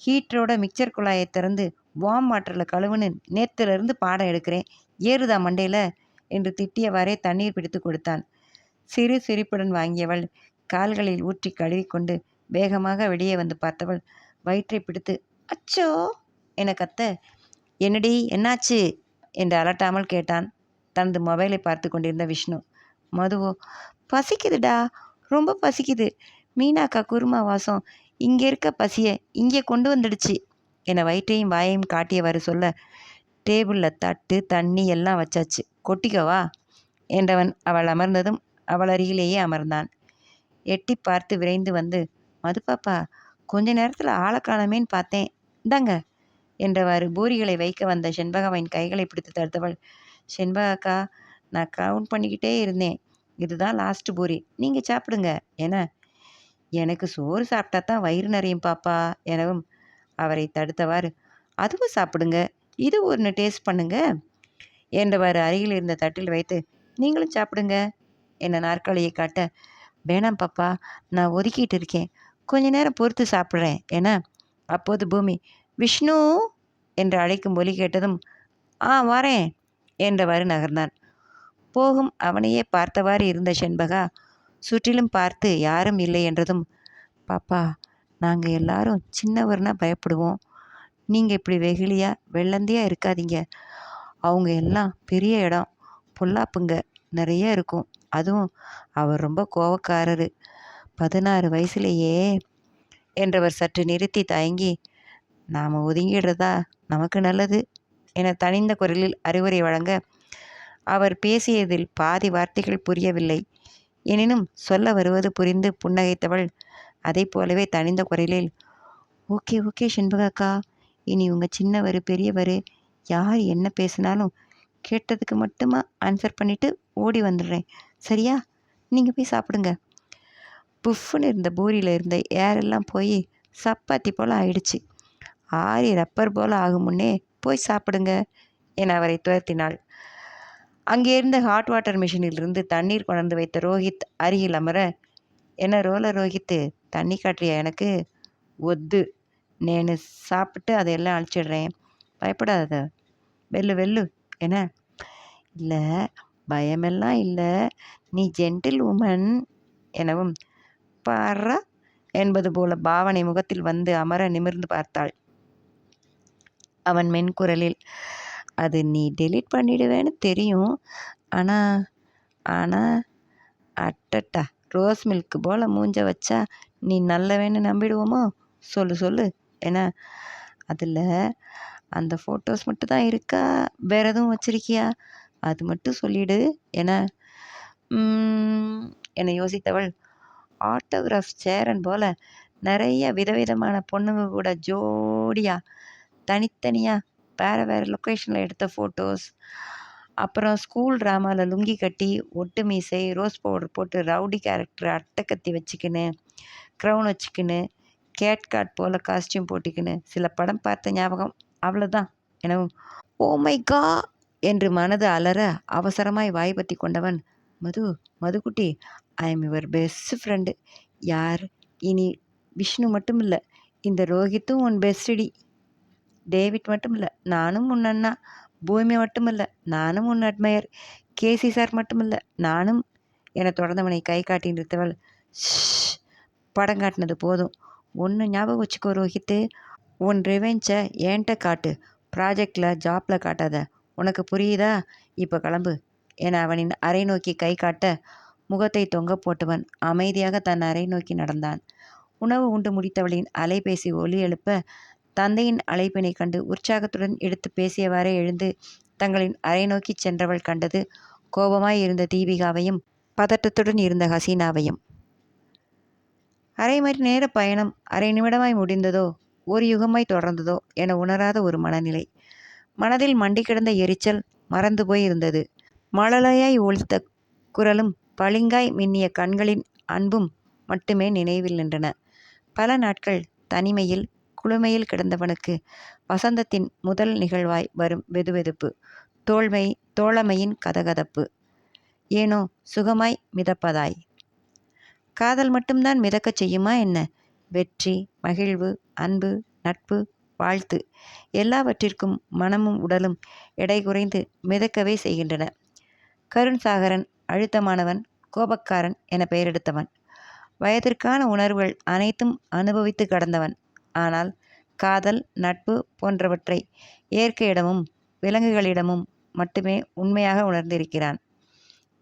ஹீட்டரோட மிக்சர் குழாயை திறந்து வார்ம் வாட்டரில் கழுவுன்னு நேற்றுலேருந்து பாடம் எடுக்கிறேன், ஏறுதா மண்டையில் என்று திட்டியவாறே தண்ணீர் பிடித்து கொடுத்தான். சிறு சிரிப்புடன் வாங்கியவள் கால்களில் ஊற்றி கழுவிக்கொண்டு வேகமாக வெளியே வந்து பார்த்தவள் வயிற்றை பிடித்து அச்சோ என கத்த, என்னடி என்னாச்சு என்று அலட்டாமல் கேட்டான் தனது மொபைலை பார்த்து கொண்டிருந்த விஷ்ணு. மதுவோ, பசிக்குதுடா, ரொம்ப பசிக்குது, மீனாக்கா குருமா வாசம் இங்கே இருக்க பசியை இங்கே கொண்டு வந்துடுச்சு என வயிற்றையும் வாயையும் காட்டியவாறு சொல்ல, டேபிளில் தட்டு தண்ணி எல்லாம் வச்சாச்சு, கொட்டிக்கவா என்றவன் அவள் அமர்ந்ததும் அவள் அருகிலேயே அமர்ந்தான். எட்டி பார்த்து விரைந்து வந்து, மதுப்பாப்பா, கொஞ்ச நேரத்தில் ஆளை காணமேன்னு பார்த்தேன், இந்தாங்க என்றவாறு பூரிகளை வைக்க வந்த செண்பகாவின் கைகளை பிடித்து தடுத்தவள், செண்பகாக்கா, நான் கவுண்ட் பண்ணிக்கிட்டே இருந்தேன், இதுதான் லாஸ்ட் பூரி, நீங்கள் சாப்பிடுங்க என, எனக்கு சோறு சாப்பிட்டா தான் வயிறு நிறையும் பாப்பா எனவும் அவரை தடுத்தவாறு, அதுவும் சாப்பிடுங்க, இது ஒன்று டேஸ்ட் பண்ணுங்க என்றவாறு அருகில் இருந்த தட்டில் வைத்து, நீங்களும் சாப்பிடுங்க என நாற்காலியை காட்ட, வேணாம் பாப்பா, நான் ஒதுக்கிட்டு இருக்கேன், கொஞ்ச நேரம் பொறுத்து சாப்பிட்றேன் என, அப்போது பூமி விஷ்ணு என்று அழைக்கும் ஒலி கேட்டதும், வரேன் என்றவாறு நகர்ந்தான். போகும் அவனையே பார்த்தவாறு இருந்த செண்பகா சுற்றிலும் பார்த்து யாரும் இல்லை என்றதும், பாப்பா, நாங்கள் எல்லாரும் சின்னவர்னா பயப்படுவோம், நீங்கள் இப்படி வெகுளியாக வெள்ளந்தியாக இருக்காதீங்க, அவங்க எல்லாம் பெரிய இடம், பொல்லாப்புங்க நிறைய இருக்கும், அதுவும் அவர் ரொம்ப கோவக்காரரு, 16 வயசுலேயே என்றவர் சற்று நிறுத்தி தயங்கி, நாம் ஒதுங்கிடுறதா நமக்கு நல்லது என தனிந்த குரலில் அறிவுரை வழங்க, அவர் பேசியதில் பாதி வார்த்தைகள் புரியவில்லை, எனினும் சொல்ல வருவது புரிந்து புன்னகைத்தவள் அதை போலவே தனிந்த குரலில், ஓகே ஓகே செண்பகாக்கா, இனி உங்கள் சின்னவர் பெரியவர் யார் என்ன பேசினாலும் கேட்டதுக்கு மட்டுமா ஆன்சர் பண்ணிவிட்டு ஓடி வந்துடுறேன், சரியா, நீங்கள் போய் சாப்பிடுங்க. புஃப்னு இருந்த பூரியில் இருந்த ஏரெல்லாம் போய் சப்பாத்தி போல் ஆயிடுச்சு, ஆரி ரப்பர் போல் ஆகும் முன்னே போய் சாப்பிடுங்க என அவரை துரத்தினாள். அங்கே இருந்த ஹாட் வாட்டர் மிஷினிலிருந்து தண்ணீர் கொண்டு வைத்த ரோஹித் அருகில் அமர, என்ன ரோல ரோஹித்து, தண்ணி காட்டுறியா எனக்கு, ஒத்து, நேனு சாப்பிட்டு அதையெல்லாம் அழிச்சிடுறேன், பயப்படாத, வெள்ளு வெள்ளு என, இல்லை பயமெல்லாம் இல்லை, நீ ஜென்டில் உமன் எனவும், பாரா என்பது போல பாவனை முகத்தில் வந்து அமர நிமிர்ந்து பார்த்தாள். அவன் மென்குரலில், அது நீ டெலீட் பண்ணிடுவேன்னு தெரியும், ஆனால் ஆனால் அட்டட்டா, ரோஸ் மில்க் போல் மூஞ்ச வச்சா நீ நல்லவேன்னு நம்பிடுவோமோ, சொல்லு சொல்லு என, அதில் அந்த ஃபோட்டோஸ் மட்டும் தான் இருக்கா, வேற எதுவும் வச்சிருக்கியா, அது மட்டும் சொல்லிடு என என யோசித்தவள், ஆட்டோகிராஃப் சேரன் போல் நிறைய விதவிதமான பொண்ணுங்க கூட ஜோடியாக தனித்தனியாக வேறு வேறு லொக்கேஷனில் எடுத்த ஃபோட்டோஸ், அப்புறம் ஸ்கூல் ட்ராமாவில் லுங்கி கட்டி ஒட்டு மீசை ரோஸ் பவுடர் போட்டு ரவுடி கேரக்டர் அட்டைக்கத்தி வச்சுக்கின்னு க்ரௌன் வச்சுக்கின்னு கேட்காட் போல் காஸ்டியூம் போட்டுக்கின்னு சில படம் பார்த்த ஞாபகம், அவ்வளோதான் எனவும், ஓ மை கா என்று மனது அலற அவசரமாய் வாய் பற்றி கொண்டவன், Madhukutty, I am your best friend, யார், இனி விஷ்ணு மட்டும் இல்லை, இந்த ரோஹித்தும் உன் பெஸ்டடி, டேவிட் மட்டும் இல்லை, நானும் உன் அண்ணா, பூமி மட்டும் இல்லை, நானும் உன் அட்மையர், கேசி சார் மட்டும் இல்லை, நானும் என தொடர்ந்தவனை கை காட்டி நிறுத்தவள், படம் காட்டினது போதும், ஒன்று ஞாபகம் வச்சுக்கோ ரோஹித்து, உன் ரிவெஞ்சை ஏன்ட்ட காட்டு, ப்ராஜெக்டில் ஜாப்பில் காட்டாத, உனக்கு புரியுதா, இப்போ கிளம்பு என அவனின் அறை நோக்கி கை காட்ட முகத்தை தொங்க போட்டவன் அமைதியாக தன் அறை நோக்கி நடந்தான். உணவு உண்டு முடித்தவளின் அலைபேசி ஒலி எழுப்ப தந்தையின் அழைப்பினை கண்டு உற்சாகத்துடன் எடுத்து பேசியவாறே எழுந்து தங்களின் அறை நோக்கி சென்றவள் கண்டது கோபமாய் இருந்த தீபிகாவையும் பதட்டத்துடன் இருந்த ஹசீனாவையும். அரை மணி நேர பயணம் அரை நிமிடமாய் முடிந்ததோ ஒரு யுகமாய் தொடர்ந்ததோ என உணராத ஒரு மனநிலை. மனதில் மண்டி கிடந்த எரிச்சல் மறந்து போய் இருந்தது. மழலையாய் ஒலித்த குரலும் பளிங்காய் மின்னிய கண்களின் அன்பும் மட்டுமே நினைவில் நின்றன. பல நாட்கள் தனிமையில் குளுமையில் கிடந்தவனுக்கு வசந்தத்தின் முதல் நிகழ்வாய் வரும் வெதுவெதுப்பு, தோழமையின் கதகதப்பு ஏனோ சுகமாய் மிதப்பதாய். காதல் மட்டும்தான் மிதக்கச் செய்யுமா என்ன? வெற்றி, மகிழ்வு, அன்பு, நட்பு, வாழ்த்து எல்லாவற்றிற்கும் மனமும் உடலும் எடை குறைந்து மிதக்கவே செய்கின்றன. கருணாசாகரன் அழுத்தமானவன், கோபக்காரன் என பெயரெடுத்தவன். வயதிற்கான உணர்வுகள் அனைத்தும் அனுபவித்து கடந்தவன். ஆனால் காதல், நட்பு போன்றவற்றை இயற்கையிடமும் விலங்குகளிடமும் மட்டுமே உண்மையாக உணர்ந்திருக்கிறான்.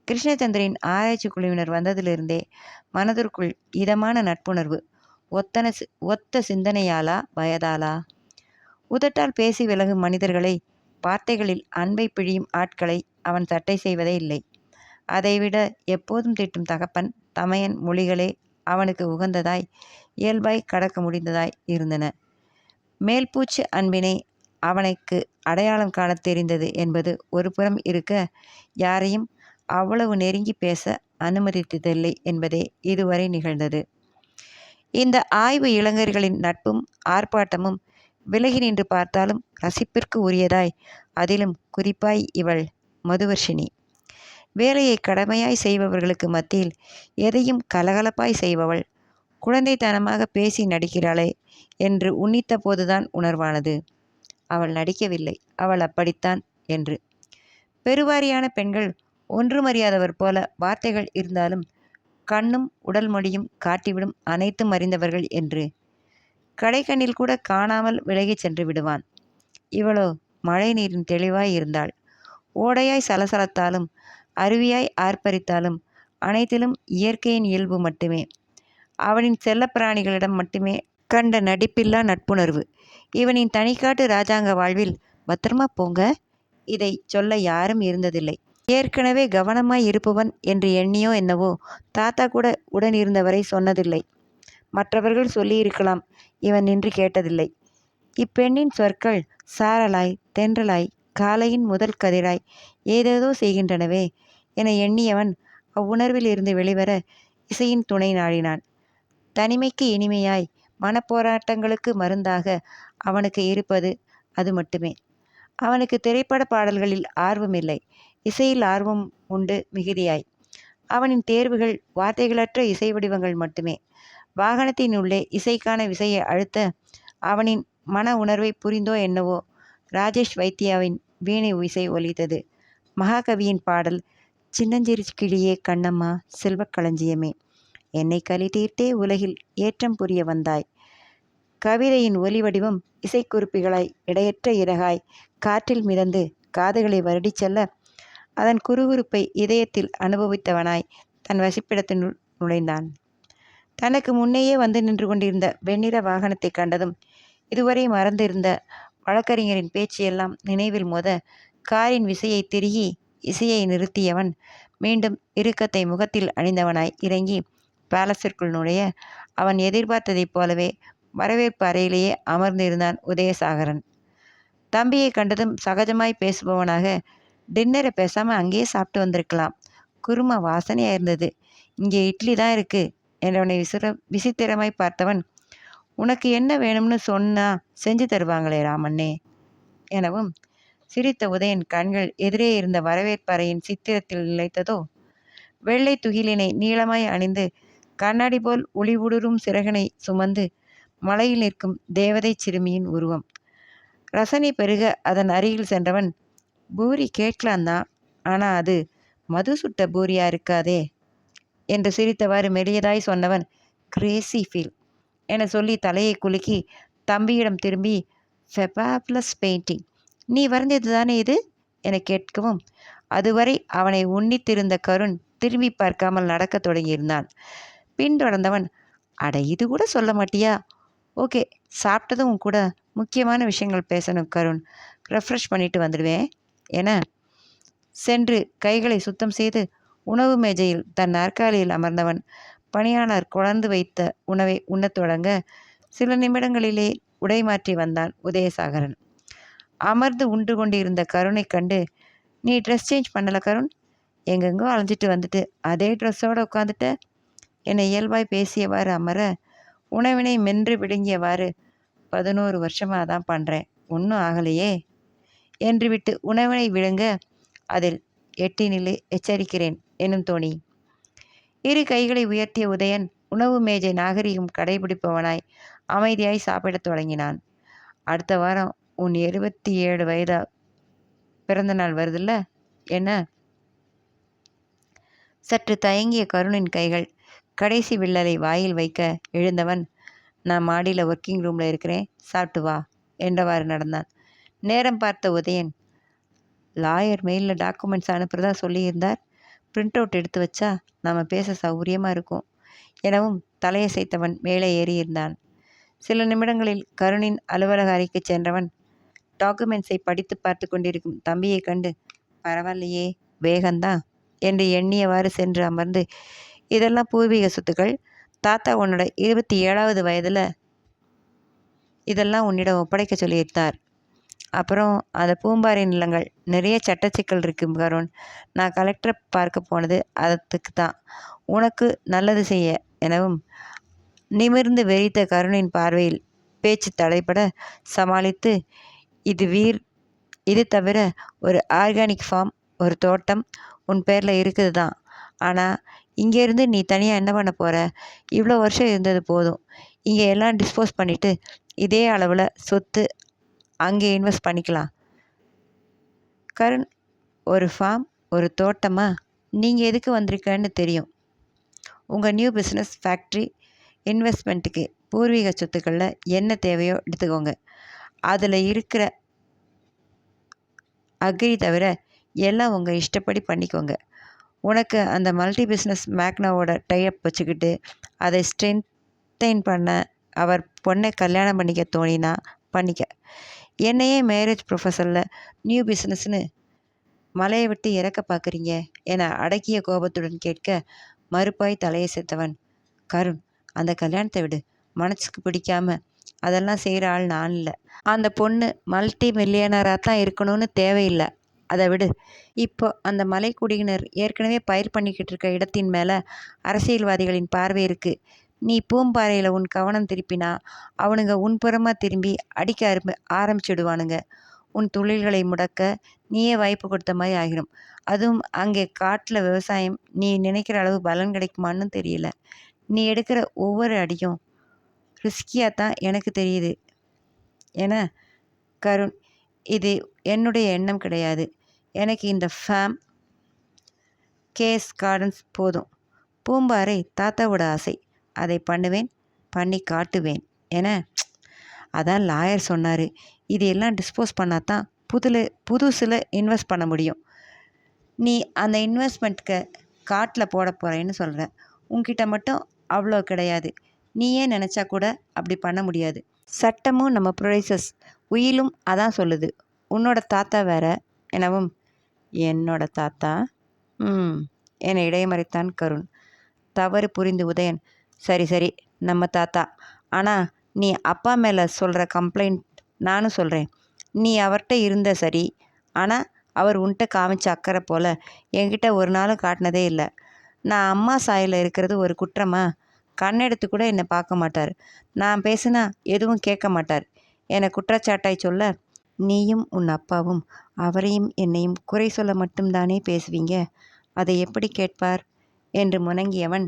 கிருஷ்ணச்சந்திரின் ஆராய்ச்சி குழுவினர் வந்ததிலிருந்தே மனதிற்குள் இதமான நட்புணர்வு. ஒத்த சிந்தனையாலா, வயதாலா? உதட்டால் பேசி விலகும் மனிதர்களை, வார்த்தைகளில் அன்பை பிழியும் ஆட்களை அவன் சட்டை செய்வதே இல்லை. அதைவிட எப்போதும் திட்டும் தகப்பன், தமையன் மொழிகளே அவனுக்கு உகந்ததாய், இயல்பாய் கடக்க முடிந்ததாய் இருந்தன. மேல்பூச்சு அன்பினை அவனுக்கு அடையாளம் காணத் தெரிந்தது என்பது ஒரு புறம் இருக்க, யாரையும் அவ்வளவு நெருங்கி பேச அனுமதித்ததில்லை என்பதே இதுவரை நிகழ்ந்தது. இந்த ஆய்வு இளைஞர்களின் நட்பும் ஆர்ப்பாட்டமும் விலகி நின்று பார்த்தாலும் ரசிப்பிற்கு உரியதாய், அதிலும் குறிப்பாய் இவள் மதுவர்ஷினி. வேலையை கடமையாய் செய்பவர்களுக்கு மத்தியில் எதையும் கலகலப்பாய் செய்பவள், குழந்தைத்தனமாக பேசி நடிக்கிறாளே என்று உன்னித்த போதுதான் உணர்வானது. அவள் நடிக்கவில்லை, அவள் அப்படித்தான் என்று. பெருவாரியான பெண்கள் ஒன்றுமறியாதவர் போல வார்த்தைகள் இருந்தாலும் கண்ணும் உடல் மொழியும் காட்டிவிடும் அனைத்தும் அறிந்தவர்கள் என்று. கடைக்கண்ணில் கூட காணாமல் விலகிச் சென்று விடுவான். இவளோ மழை நீரின் தெளிவாய் இருந்தாள். ஓடையாய் சலசலத்தாலும் அருவியாய் ஆர்ப்பரித்தாலும் அனைத்திலும் இயற்கையின் இயல்பு மட்டுமே. அவனின் செல்லப்பிராணிகளிடம் மட்டுமே கண்ட நடிப்பில்லா நட்புணர்வு. இவனின் தனிக்காட்டு இராஜாங்க வாழ்வில் பத்திரமா போங்க, இதை சொல்ல யாரும் இருந்ததில்லை. ஏற்கனவே கவனமாய் இருப்பவன் என்று எண்ணியோ என்னவோ தாத்தா கூட உடன் இருந்தவரை சொன்னதில்லை. மற்றவர்கள் சொல்லியிருக்கலாம், இவன் நின்று கேட்டதில்லை. இப்பெண்ணின் சொற்கள் சாரலாய், தென்றலாய், காலையின் முதல் கதிராய் ஏதேதோ செய்கின்றனவே என எண்ணியவன் அவ்வுணர்வில் இருந்து வெளிவர இசையின் துணை நாடினான். தனிமைக்கு இனிமையாய், மனப்போராட்டங்களுக்கு மருந்தாக அவனுக்கு இருப்பது அது மட்டுமே. அவனுக்கு திரைப்பட பாடல்களில் ஆர்வமில்லை, இசையில் ஆர்வம் உண்டு மிகுதியாய். அவனின் தேர்வுகள் வார்த்தைகளற்ற இசை வடிவங்கள் மட்டுமே. வாகனத்தின் உள்ளே இசைக்கான விசையை அழுத்த அவனின் மன உணர்வை புரிந்தோ என்னவோ ராஜேஷ் வைத்தியாவின் வீணை இசை ஒலித்தது. மகாகவியின் பாடல், சின்னஞ்சிறு கிளியே கண்ணம்மா செல்வக் களஞ்சியமே, என்னை களி தீர்த்தே உலகில் ஏற்றம் புரிய வந்தாய். கவிதையின் ஒலி வடிவம் இசைக்குறிப்புகளாய் இடையற்ற இறகாய் காற்றில் மிதந்து காதுகளை வருடிச் செல்ல, அதன் குறுகுறுப்பை இதயத்தில் அனுபவித்தவனாய் தன் வசிப்பிடத்தினுள் நுழைந்தான். தனக்கு முன்னேயே வந்து நின்று கொண்டிருந்த வெண்ணிற வாகனத்தை கண்டதும் இதுவரை மறந்திருந்த வழக்கறிஞரின் பேச்சு எல்லாம் நினைவில் மோத, காரின் விசையை திருகி இசையை நிறுத்தியவன் மீண்டும் இறுக்கத்தை முகத்தில் அணிந்தவனாய் இறங்கி பேலஸிற்குள் நுழைய, அவன் எதிர்பார்த்ததைப் போலவே வரவேற்பு அறையிலேயே அமர்ந்திருந்தான் உதயசாகரன். தம்பியை கண்டதும் சகஜமாய் பேசுபவனாக, டின்னரை பேசாமல் அங்கேயே சாப்பிட்டு வந்திருக்கலாம், குருமா வாசனையாக இருந்தது, இங்கே இட்லி தான் இருக்கு என்றவனை விசித்திரமாய் பார்த்தவன், உனக்கு என்ன வேணும்னு சொன்னா செஞ்சு தருவாங்களே ராமண்ணே எனவும், சிரித்த உதயன் கண்கள் எதிரே இருந்த வரவேற்பறையின் சித்திரத்தில் நிலைத்ததோ. வெள்ளை துகிலினை நீளமாய் அணிந்து கண்ணாடி போல் ஒளிவுடுரும் சிறகனை சுமந்து மலையில் நிற்கும் தேவதை சிறுமியின் உருவம். ரசனை பெருக அதன் அருகில் சென்றவன், பூரி கேட்கலாந்தான், ஆனால் அது மது சுட்ட பூரியா இருக்காதே என்று சிரித்தவாறு மெலியதாய் சொன்னவன், கிரேசி ஃபீல் என சொல்லி தலையை குலுக்கி தம்பியிடம் திரும்பி, ஃபெபாப்லஸ் பெயிண்டிங், நீ வரைந்தது தானே இது என கேட்கவும், அதுவரை அவனை உன்னித்திருந்த கருண் திரும்பி பார்க்காமல் நடக்கத் தொடங்கியிருந்தான். பின்தொடர்ந்தவன், அட இது கூட சொல்ல மாட்டியா? ஓகே, சாப்பிட்டதும் கூட முக்கியமான விஷயங்கள் பேசணும் கருண், ரெஃப்ரெஷ் பண்ணிட்டு வந்துடுவேன் என சென்று கைகளை சுத்தம் செய்து உணவு மேஜையில் தன் நாற்காலியில் அமர்ந்தவன் பணியாளர் குழந்து வைத்த உணவை உண்ணத் தொடங்க சில நிமிடங்களிலே உடை மாற்றி வந்தான் உதயசாகரன். அமர்ந்து உண்டு கொண்டிருந்த கருணை கண்டு, நீ ட்ரெஸ் சேஞ்ச் பண்ணல கருண்? எங்கெங்கோ அலைஞ்சிட்டு வந்துட்டு அதே ட்ரெஸ்ஸோடு உட்காந்துட்ட என்னை இயல்பாய் பேசியவாறு அமர, உணவினை மென்று விழுங்கியவாறு, 11 வருஷமாக தான் பண்ணுறேன், ஒன்றும் ஆகலையே என்று விட்டு உணவினை விழுங்க, அதில் எட்டி நிலை எச்சரிக்கிறேன் என்னும் தோணி. இரு கைகளை உயர்த்திய உதயன் உணவு மேஜை நாகரிகம் கடைபிடிப்பவனாய் அமைதியாய் சாப்பிடத் தொடங்கினான். அடுத்த வாரம் உன் 27 வயதா பிறந்த நாள் வருதுல்ல, என்ன? சற்று தயங்கிய கருணின் கைகள் கடைசி வில்லலை வாயில் வைக்க எழுந்தவன், நான் மாடியில் ஒர்க்கிங் ரூமில் இருக்கிறேன், சாப்பிட்டு வா என்றவாறு நடந்தான். நேரம் பார்த்த உதயன், லாயர் மெயிலில் டாக்குமெண்ட்ஸ் அனுப்புகிறதா சொல்லியிருந்தார், பிரிண்ட் அவுட் எடுத்து வச்சா நாம் பேச சௌகரியமாக இருக்கும் எனவும் தலையசைத்தவன் மேலே ஏறியிருந்தான். சில நிமிடங்களில் கருணின் அலுவலக அறைக்கு சென்றவன் டாக்குமெண்ட்ஸை படித்து பார்த்து கொண்டிருக்கும் தம்பியை கண்டு, பரவாயில்லையே வேகந்தான் என்று எண்ணியவாறு சென்று அமர்ந்து, இதெல்லாம் பூர்வீக சொத்துக்கள், தாத்தா உன்னோட 27வது வயதில் இதெல்லாம் உன்னிடம் ஒப்படைக்க சொல்லியிருந்தார். அப்புறம் அந்த பூம்பாறை நிலங்கள் நிறைய சட்டச்சிக்கல் இருக்கு கருண். நான் கலெக்டரை பார்க்க போனது அதுக்கு தான், உனக்கு நல்லது செய்ய எனவும் நிமிர்ந்து வெறித்த கருணின் பார்வையில் பேச்சு தடைப்பட சமாளித்து, இது தவிர ஒரு ஆர்கானிக் ஃபார்ம், ஒரு தோட்டம் உன் பேரில் இருக்குது தான். ஆனால் இங்கேருந்து நீ தனியாக என்ன பண்ண போகிற? இவ்வளோ வருஷம் இருந்தது போதும். இங்கே எல்லாம் டிஸ்போஸ் பண்ணிவிட்டு இதே அளவில் சொத்து அங்கே இன்வெஸ்ட் பண்ணிக்கலாம். கருண், ஒரு ஃபார்ம், ஒரு தோட்டமா? நீங்கள் எதுக்கு வந்திருக்கன்னு தெரியும். உங்கள் நியூ பிஸ்னஸ், ஃபேக்ட்ரி, இன்வெஸ்ட்மெண்ட்டுக்கு பூர்வீக சொத்துக்களில் என்ன தேவையோ எடுத்துக்கோங்க. அதில் இருக்கிற அக்ரி தவிர எல்லாம் உங்கள் இஷ்டப்படி பண்ணிக்கோங்க. உனக்கு அந்த மல்டி பிஸ்னஸ் மேக்னாவோட டைஅப் வச்சுக்கிட்டு அதை ஸ்ட்ரென்த்தைன் பண்ண அவர் பொண்ணை கல்யாணம் பண்ணிக்க தோணினா பண்ணிக்க. என்னையே மேரேஜ் ப்ரொஃபஸரில் நியூ பிஸ்னஸ்னு மலையை விட்டு இறக்க பார்க்குறீங்க என அடக்கிய கோபத்துடன் கேட்க, மறுப்பாய் தலையை சேர்த்தவன், கருண், அந்த கல்யாணத்தை விடு. மனசுக்கு பிடிக்காம அதெல்லாம் செய்கிற ஆள் நான் இல்லை. அந்த பொண்ணு மல்டி மில்லியனராக தான் இருக்கணும்னு தேவையில்லை, அதை விடு. இப்போ அந்த மலைக்குடியினர் ஏற்கனவே பயிர் பண்ணிக்கிட்டு இருக்க இடத்தின் மேலே அரசியல்வாதிகளின் பார்வை இருக்குது. நீ பூம்பாறையில் உன் கவனம் திருப்பினா அவனுங்க உன்புறமாக திரும்பி அடிக்க ஆரம்பிச்சிடுவானுங்க. உன் தொழில்களை முடக்க நீயே வாய்ப்பு கொடுத்த மாதிரி ஆகிடும். அதுவும் அங்கே காட்டில் விவசாயம் நீ நினைக்கிற அளவு பலன் கிடைக்குமான்னு தெரியல. நீ எடுக்கிற ஒவ்வொரு அடியும் ரிஸ்கியாக தான் எனக்கு தெரியுது என, கருண், இது என்னுடைய எண்ணம் கிடையாது. எனக்கு இந்த ஃபேம், கேஸ் கார்டன்ஸ் போதும். பூம்பாறை தாத்தாவோட ஆசை, அதை பண்ணுவேன், பண்ணி காட்டுவேன் என. அதான் லாயர் சொன்னார், இது எல்லாம் டிஸ்போஸ் பண்ணால் தான் புதுசில் இன்வெஸ்ட் பண்ண முடியும். நீ அந்த இன்வெஸ்ட்மெண்ட்டுக்கு காட்டில் போட போகிறேன்னு சொல்கிற. உன்கிட்ட மட்டும் அவ்வளோ கிடையாது. நீயே நினச்சா கூட அப்படி பண்ண முடியாது. சட்டமும் நம்ம ப்ரொடியூசர்ஸ் உயிலும் அதான் சொல்லுது. உன்னோட தாத்தா வேற எனவும், என்னோட தாத்தா என இடைமறைத்தான் கருண். தவறு புரிந்து உதயன், சரி சரி நம்ம தாத்தா, ஆனால் நீ அப்பா மேலே சொல்கிற கம்ப்ளைண்ட் நானும் சொல்கிறேன். நீ அவர்கிட்ட இருந்த சரி, ஆனால் அவர் உன்கிட்ட காமிச்ச அக்கறை போல் என்கிட்ட ஒரு நாளும் காட்டினதே இல்லை. நான் அம்மா சாயில் இருக்கிறது ஒரு குற்றமா? கண்ணெடுத்து கூட என்னை பார்க்க மாட்டார். நான் பேசுனா எதுவும் கேட்க மாட்டார் என குற்றச்சாட்டாய் சொல்ல, நீயும் உன் அப்பாவும் அவரையும் என்னையும் குறை சொல்ல மட்டும்தானே பேசுவீங்க, அதை எப்படி கேட்பார் என்று முணங்கியவன்,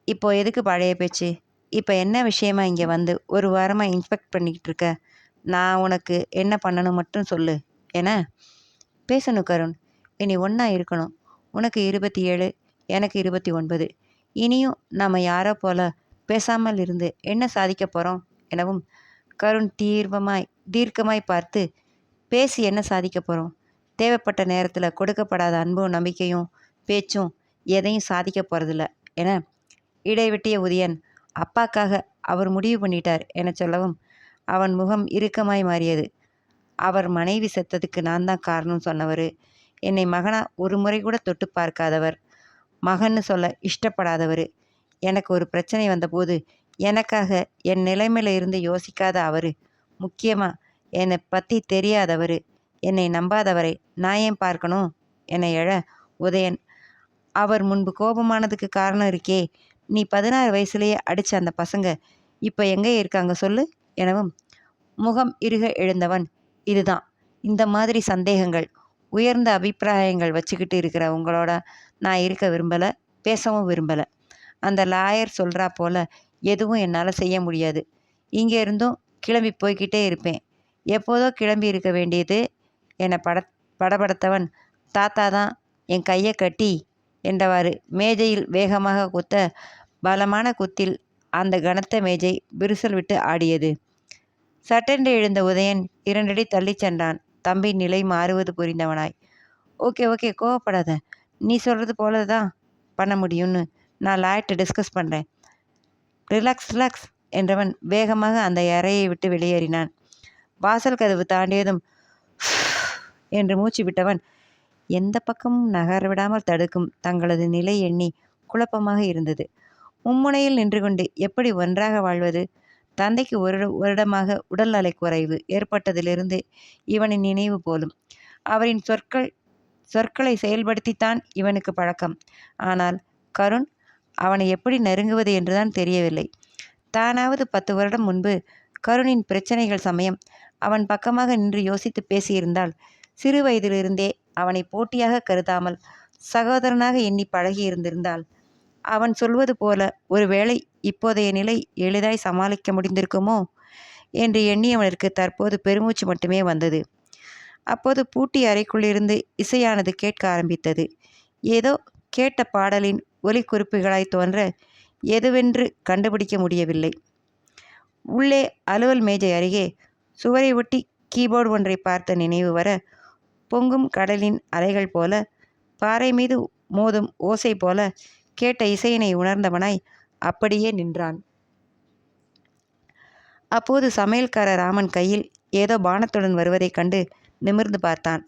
இப்போ எதுக்கு பழைய பேச்சு? இப்போ என்ன விஷயமா இங்கே வந்து ஒரு வாரமாக இன்ஸ்பெக்ட் பண்ணிக்கிட்டு இருக்க? நான் உனக்கு என்ன பண்ணணும் மட்டும் சொல்லு என. பேசணும் கருண், இனி ஒன்றா இருக்கணும். உனக்கு 27, எனக்கு 29. இனியும் நாம் யாரோ போல பேசாமல் இருந்து என்ன சாதிக்க போகிறோம் எனவும், கருண் தீர்க்கமாய் பார்த்து, பேசி என்ன சாதிக்க போகிறோம்? தேவைப்பட்ட நேரத்தில் கொடுக்கப்படாத அன்பும் நம்பிக்கையும் பேச்சும் எதையும் சாதிக்க போகிறதில்ல என இடைவெட்டிய உதயன், அப்பாக்காக அவர் முடிவு பண்ணிட்டார் என சொல்லவும் அவன் முகம் இறுக்கமாய் மாறியது. அவர் மனைவி செத்ததுக்கு நான் தான் காரணம் சொன்னவர், என்னை மகனா ஒரு முறை கூட தொட்டு பார்க்காதவர், மகன்னு சொல்ல இஷ்டப்படாதவர், எனக்கு ஒரு பிரச்சனை வந்தபோது எனக்காக என் நிலைமையில இருந்து யோசிக்காத அவர், முக்கியமாக என்னை பற்றி தெரியாதவர், என்னை நம்பாதவரை நான் ஏன் பார்க்கணும் என எழ, உதயன், அவர் முன்பு கோபமானதுக்கு காரணம் இருக்கே, நீ 16 வயசுலேயே அடித்த அந்த பசங்க இப்போ எங்கே இருக்காங்க சொல்லு எனவும், முகம் இறுக எழுந்தவன், இதுதான், இந்த மாதிரி சந்தேகங்கள், உயர்ந்த அபிப்பிராயங்கள் வச்சுக்கிட்டு இருக்கிற உங்களோட நான் இருக்க விரும்பலை, பேசவும் விரும்பலை. அந்த லாயர் சொல்கிறா போல் எதுவும் என்னால் செய்ய முடியாது. இங்கே இருந்தும் கிளம்பி போய்கிட்டே இருப்பேன். எப்போதோ கிளம்பி இருக்க வேண்டியது என்னை படபடத்தவன், தாத்தா தான் என் கையை கட்டி என்றவாறு மேஜையில் வேகமாக குத்த, பலமான குத்தில் அந்த கனத்த மேஜை விரிசல் விட்டு ஆடியது. சட்டென்று எழுந்த உதயன் 2 அடி தள்ளிச் சென்றான், தம்பி நிலை மாறுவது புரிந்தவனாய். ஓகே ஓகே, கோவப்படாத, நீ சொல்கிறது போல தான் பண்ண முடியும்னு நான் லாயர்கிட்ட டிஸ்கஸ் பண்ணுறேன். ரிலாக்ஸ் ரிலாக்ஸ் என்றவன் வேகமாக அந்த அறையை விட்டு வெளியேறினான். வாசல் கதவு தாண்டியதும் என்று மூச்சு விட்டவன், எந்த பக்கமும் நகரவிடாமல் தடுக்கும் தங்களது நிலை எண்ணி குழப்பமாக இருந்தது. மும்முனையில் நின்று கொண்டு எப்படி ஒன்றாக வாழ்வது? தந்தைக்கு ஒரு வருடமாக உடல்நலை குறைவு ஏற்பட்டதிலிருந்து இவனின் நினைவு போலும். அவரின் சொற்களை செயல்படுத்தித்தான் இவனுக்கு பழக்கம். ஆனால் கருண் அவனை எப்படி நெருங்குவது என்றுதான் தெரியவில்லை. தானாவது 10 வருடம் முன்பு கருணின் பிரச்சனைகள் சமயம் அவன் பக்கமாக நின்று யோசித்து பேசியிருந்தால், சிறு வயதிலிருந்தே அவனை போட்டியாக கருதாமல் சகோதரனாக எண்ணி பழகியிருந்திருந்தால், அவன் சொல்வது போல ஒருவேளை இப்போதைய நிலை எளிதாய் சமாளிக்க முடிந்திருக்குமோ என்று எண்ணியவனுக்கு தற்போது பெருமூச்சு மட்டுமே வந்தது. அப்போது பூட்டி அறைக்குள்ளிருந்து இசையானது கேட்க ஆரம்பித்தது. ஏதோ கேட்ட பாடலின் ஒலிக்குறிப்புகளாய் தோன்ற எதுவென்று கண்டுபிடிக்க முடியவில்லை. உள்ளே அலுவல் மேஜை அருகே சுவரை ஒட்டி கீபோர்டு ஒன்றை பார்த்த நினைவு வர, பொங்கும் கடலின் அலைகள் போல, பாறை மீது மோதும் ஓசை போல கேட்ட இசையினை உணர்ந்தவனாய் அப்படியே நின்றான். அப்போது சமையல்கார ராமன் கையில் ஏதோ பானத்துடன் வருவதைக் கண்டு நிமிர்ந்து பார்த்தான்.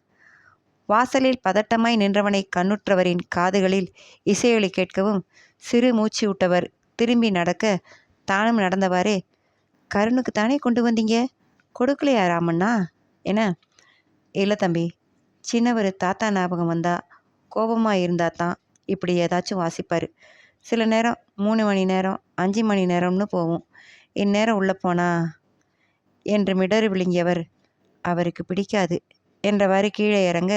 வாசலில் பதட்டமாய் நின்றவனை கண்ணுற்றவரின் காதுகளில் இசையொலி கேட்கவும் சிறு மூச்சு விட்டவர் திரும்பி நடக்க, தானும் நடந்தவாறே, கருணுக்கு தானே கொண்டு வந்தீங்க, கொடுக்கலையா ராமண்ணா என. இல்லை தம்பி, சின்னவர் தாத்தா ஞாபகம் வந்தா கோபமாக இருந்தா தான் இப்படி ஏதாச்சும் வாசிப்பார். சில நேரம் 3 மணி நேரம் 5 மணி நேரம்னு போவோம். இந்நேரம் உள்ளே போனா என்று மிடறு விழுங்கியவர், அவருக்கு பிடிக்காது என்றவாறு கீழே இறங்க,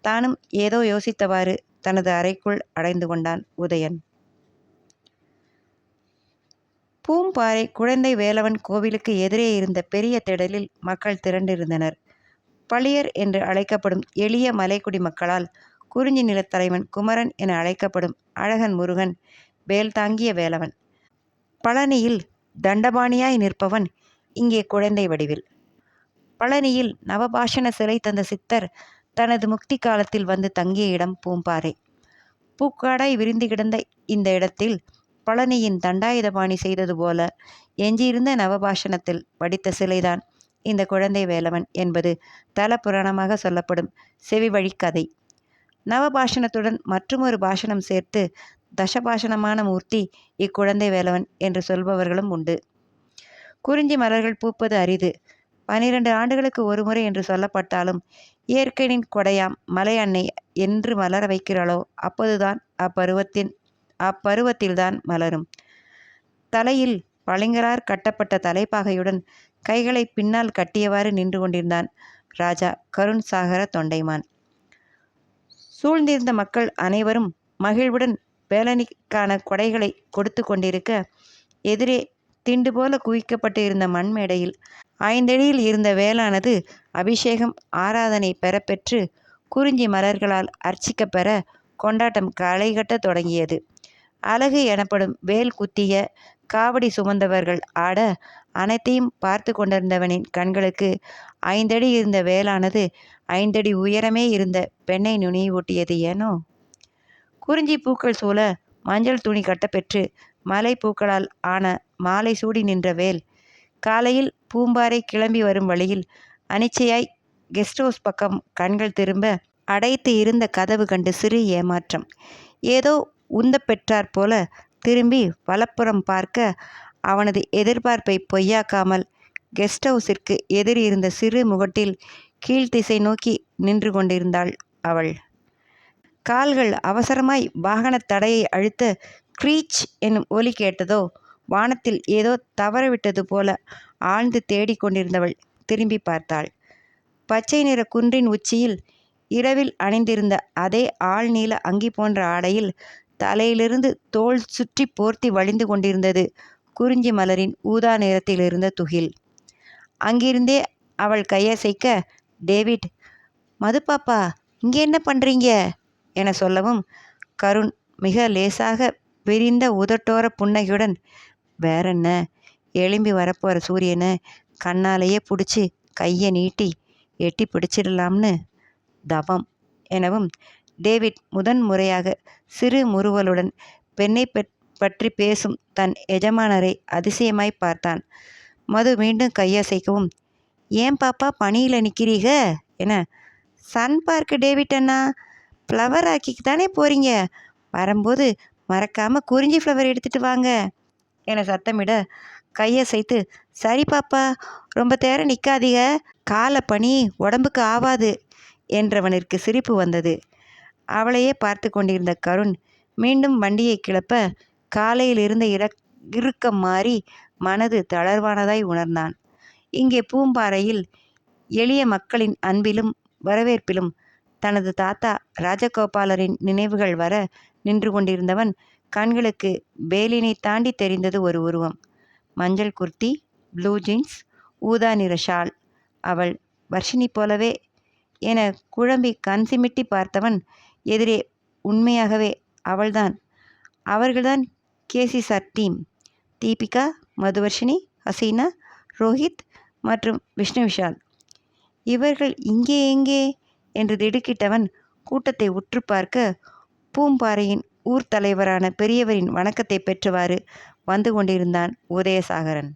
தானும் ஏதோ யோசித்தவாறு தனது அறைக்குள் அடைந்து கொண்டான் உதயன். பூம்பாறை குழந்தை வேலவன் கோவிலுக்கு எதிரே இருந்த பெரிய திடலில் மக்கள் திரண்டிருந்தனர். பளியர் என்று அழைக்கப்படும் எளிய மலைக்குடி மக்களால் குறிஞ்சி நிலத்தலைவன் குமரன் என அழைக்கப்படும் அழகன் முருகன் வேல் தாங்கிய வேலவன். பழனியில் தண்டபாணியாய் நிற்பவன் இங்கே குழந்தை வடிவில். பழனியில் நவபாஷண சிலை தந்த சித்தர் தனது முக்தி காலத்தில் வந்து தங்கிய இடம் பூம்பாறை. பூக்காடாய் விரிந்து கிடந்த இந்த இடத்தில் பழனியின் தண்டாயுதபாணி செய்தது போல எஞ்சியிருந்த நவபாஷணத்தில் வடித்த சிலைதான் இந்த குழந்தை வேலவன் என்பது தல புராணமாக சொல்லப்படும் செவி வழிக்கதை. நவபாஷணத்துடன் மற்றுமொரு பாஷணம் சேர்த்து தசபாஷணமான மூர்த்தி இக்குழந்தை வேலவன் என்று சொல்பவர்களும் உண்டு. குறிஞ்சி மலர்கள் பூப்பது அரிது. 12 ஆண்டுகளுக்கு ஒரு முறை என்று சொல்லப்பட்டாலும் இயற்கையின் கொடையாம் மலை அன்னை என்று மலர வைக்கிறாளோ அப்போதுதான் அப்பருவத்தில்தான் மலரும். தலையில் பளிங்கரார் கட்டப்பட்ட தலைப்பாகையுடன் கைகளை பின்னால் கட்டியவாறு நின்று கொண்டிருந்தான் ராஜா கருண் சாகர தொண்டைமான். சூழ்ந்திருந்த மக்கள் அனைவரும் மகிழ்வுடன் வேலனுக்கான கொடைகளை கொடுத்து கொண்டிருக்க, எதிரே திண்டு போல குவிக்கப்பட்டு இருந்த மண்மேடையில் 5 அடியில் இருந்த வேலானது அபிஷேகம் ஆராதனை பெறப்பெற்று குறிஞ்சி மலர்களால் அர்ச்சிக்கப்பெற கொண்டாட்டம் களைகட்ட தொடங்கியது. அழகு எனப்படும் வேல் குத்திய காவடி சுமந்தவர்கள் ஆட, அனைத்தையும் பார்த்து கொண்டிருந்தவனின் கண்களுக்கு 5 அடி இருந்த வேலானது 5 அடி உயரமே இருந்த பெண்ணை நுனிவூட்டியது ஏனோ. குறிஞ்சி பூக்கள் சூழ மஞ்சள் துணி கட்டப்பெற்று மலை பூக்களால் ஆன மாலை சூடி நின்ற வேல், காலையில் பூம்பாறை கிளம்பி வரும் வழியில் அனிச்சையாய் கெஸ்ட் ஹவுஸ் பக்கம் கண்கள் திரும்ப, அடைத்து இருந்த கதவு கண்டு சிறு ஏமாற்றம். ஏதோ உந்த பெற்றாற் போல திரும்பி வலப்புறம் பார்க்க, அவனது எதிர்பார்ப்பை பொய்யாக்காமல் கெஸ்ட் ஹவுஸிற்கு எதிர் இருந்த சிறு முகட்டில் கீழ்த்திசை நோக்கி நின்று கொண்டிருந்தாள் அவள். கால்கள் அவசரமாய் வாகனத் தடையை அழுத்த க்ரீச் என்னும் ஒலி கேட்டதோ, வானத்தில் ஏதோ தவறவிட்டது போல ஆழ்ந்து தேடிக் கொண்டிருந்தவள் திரும்பி பார்த்தாள். பச்சை நிற குன்றின் உச்சியில் இரவில் அணிந்திருந்த அதே ஆழ்நீல அங்கி போன்ற ஆடையில் தலையிலிருந்து தோள் சுற்றி போர்த்தி வழிந்து கொண்டிருந்தது குறிஞ்சி மலரின் ஊதா நிறத்தில் இருந்த துகில். அங்கிருந்தே அவள் கையசைக்க, டேவிட், மதுப்பாப்பா, இங்கே என்ன பண்ணுறீங்க என சொல்லவும், கருண் மிக லேசாக விரிந்த உதட்டோர புன்னகையுடன், வேறென்ன, எழும்பி வரப்போகிற சூரியனை கண்ணாலேயே பிடிச்சி கையை நீட்டி எட்டி பிடிச்சிடலாம்னு தவம் எனவும், டேவிட் முதன் முறையாக சிறு முறுவலுடன் பெண்ணை பற்றி பேசும் தன் எஜமானரை அதிசயமாய் பார்த்தான். மது மீண்டும் கையசைக்கவும், ஏன் பாப்பா பனியில் நிற்கிறீங்க என, சன் பார்க்கு டேவிட் அண்ணா, ஃப்ளவர் ஆக்கிக்கு தானே போகிறீங்க, வரும்போது மறக்காமல் குறிஞ்சி ஃப்ளவர் எடுத்துகிட்டு வாங்க என சத்தமிட, கையசைத்து, சரி பாப்பா, ரொம்ப தேரம் நிற்காதீங்க, காலை பனி உடம்புக்கு ஆவாது என்றவனிற்கு சிரிப்பு வந்தது. அவளையே பார்த்து கொண்டிருந்த கருண் மீண்டும் வண்டியை கிளப்ப, காலையில் இருந்த இறுக்கம் மாறி மனது தளர்வானதாய் உணர்ந்தான். இங்கே பூம்பாறையில் எளிய மக்களின் அன்பிலும் வரவேற்பிலும் தனது தாத்தா ராஜகோபாலரின் நினைவுகள் வர நின்று கொண்டிருந்தவன் கண்களுக்கு பேலினை தாண்டி தெரிந்தது ஒரு உருவம். மஞ்சள் குர்த்தி, ப்ளூ ஜீன்ஸ், ஊதா நிற ஷால். அவள் வர்ஷினி போலவே என குழம்பி கண் சிமிட்டி பார்த்தவன் எதிரே உண்மையாகவே அவள்தான். அவர்கள்தான் கேசிசார் டீம். தீபிகா, மதுவர்ஷினி, ஹசீனா, ரோஹித் மற்றும் விஷ்ணு விஷால். இவர்கள் இங்கே எங்கே என்று திடுக்கிட்டவன் கூட்டத்தை உற்று பார்க்க, பூம்பாறையின் ஊர் தலைவரான பெரியவரின் வணக்கத்தை பெற்றவாறு வந்து கொண்டிருந்தான் உதயசாகரன்.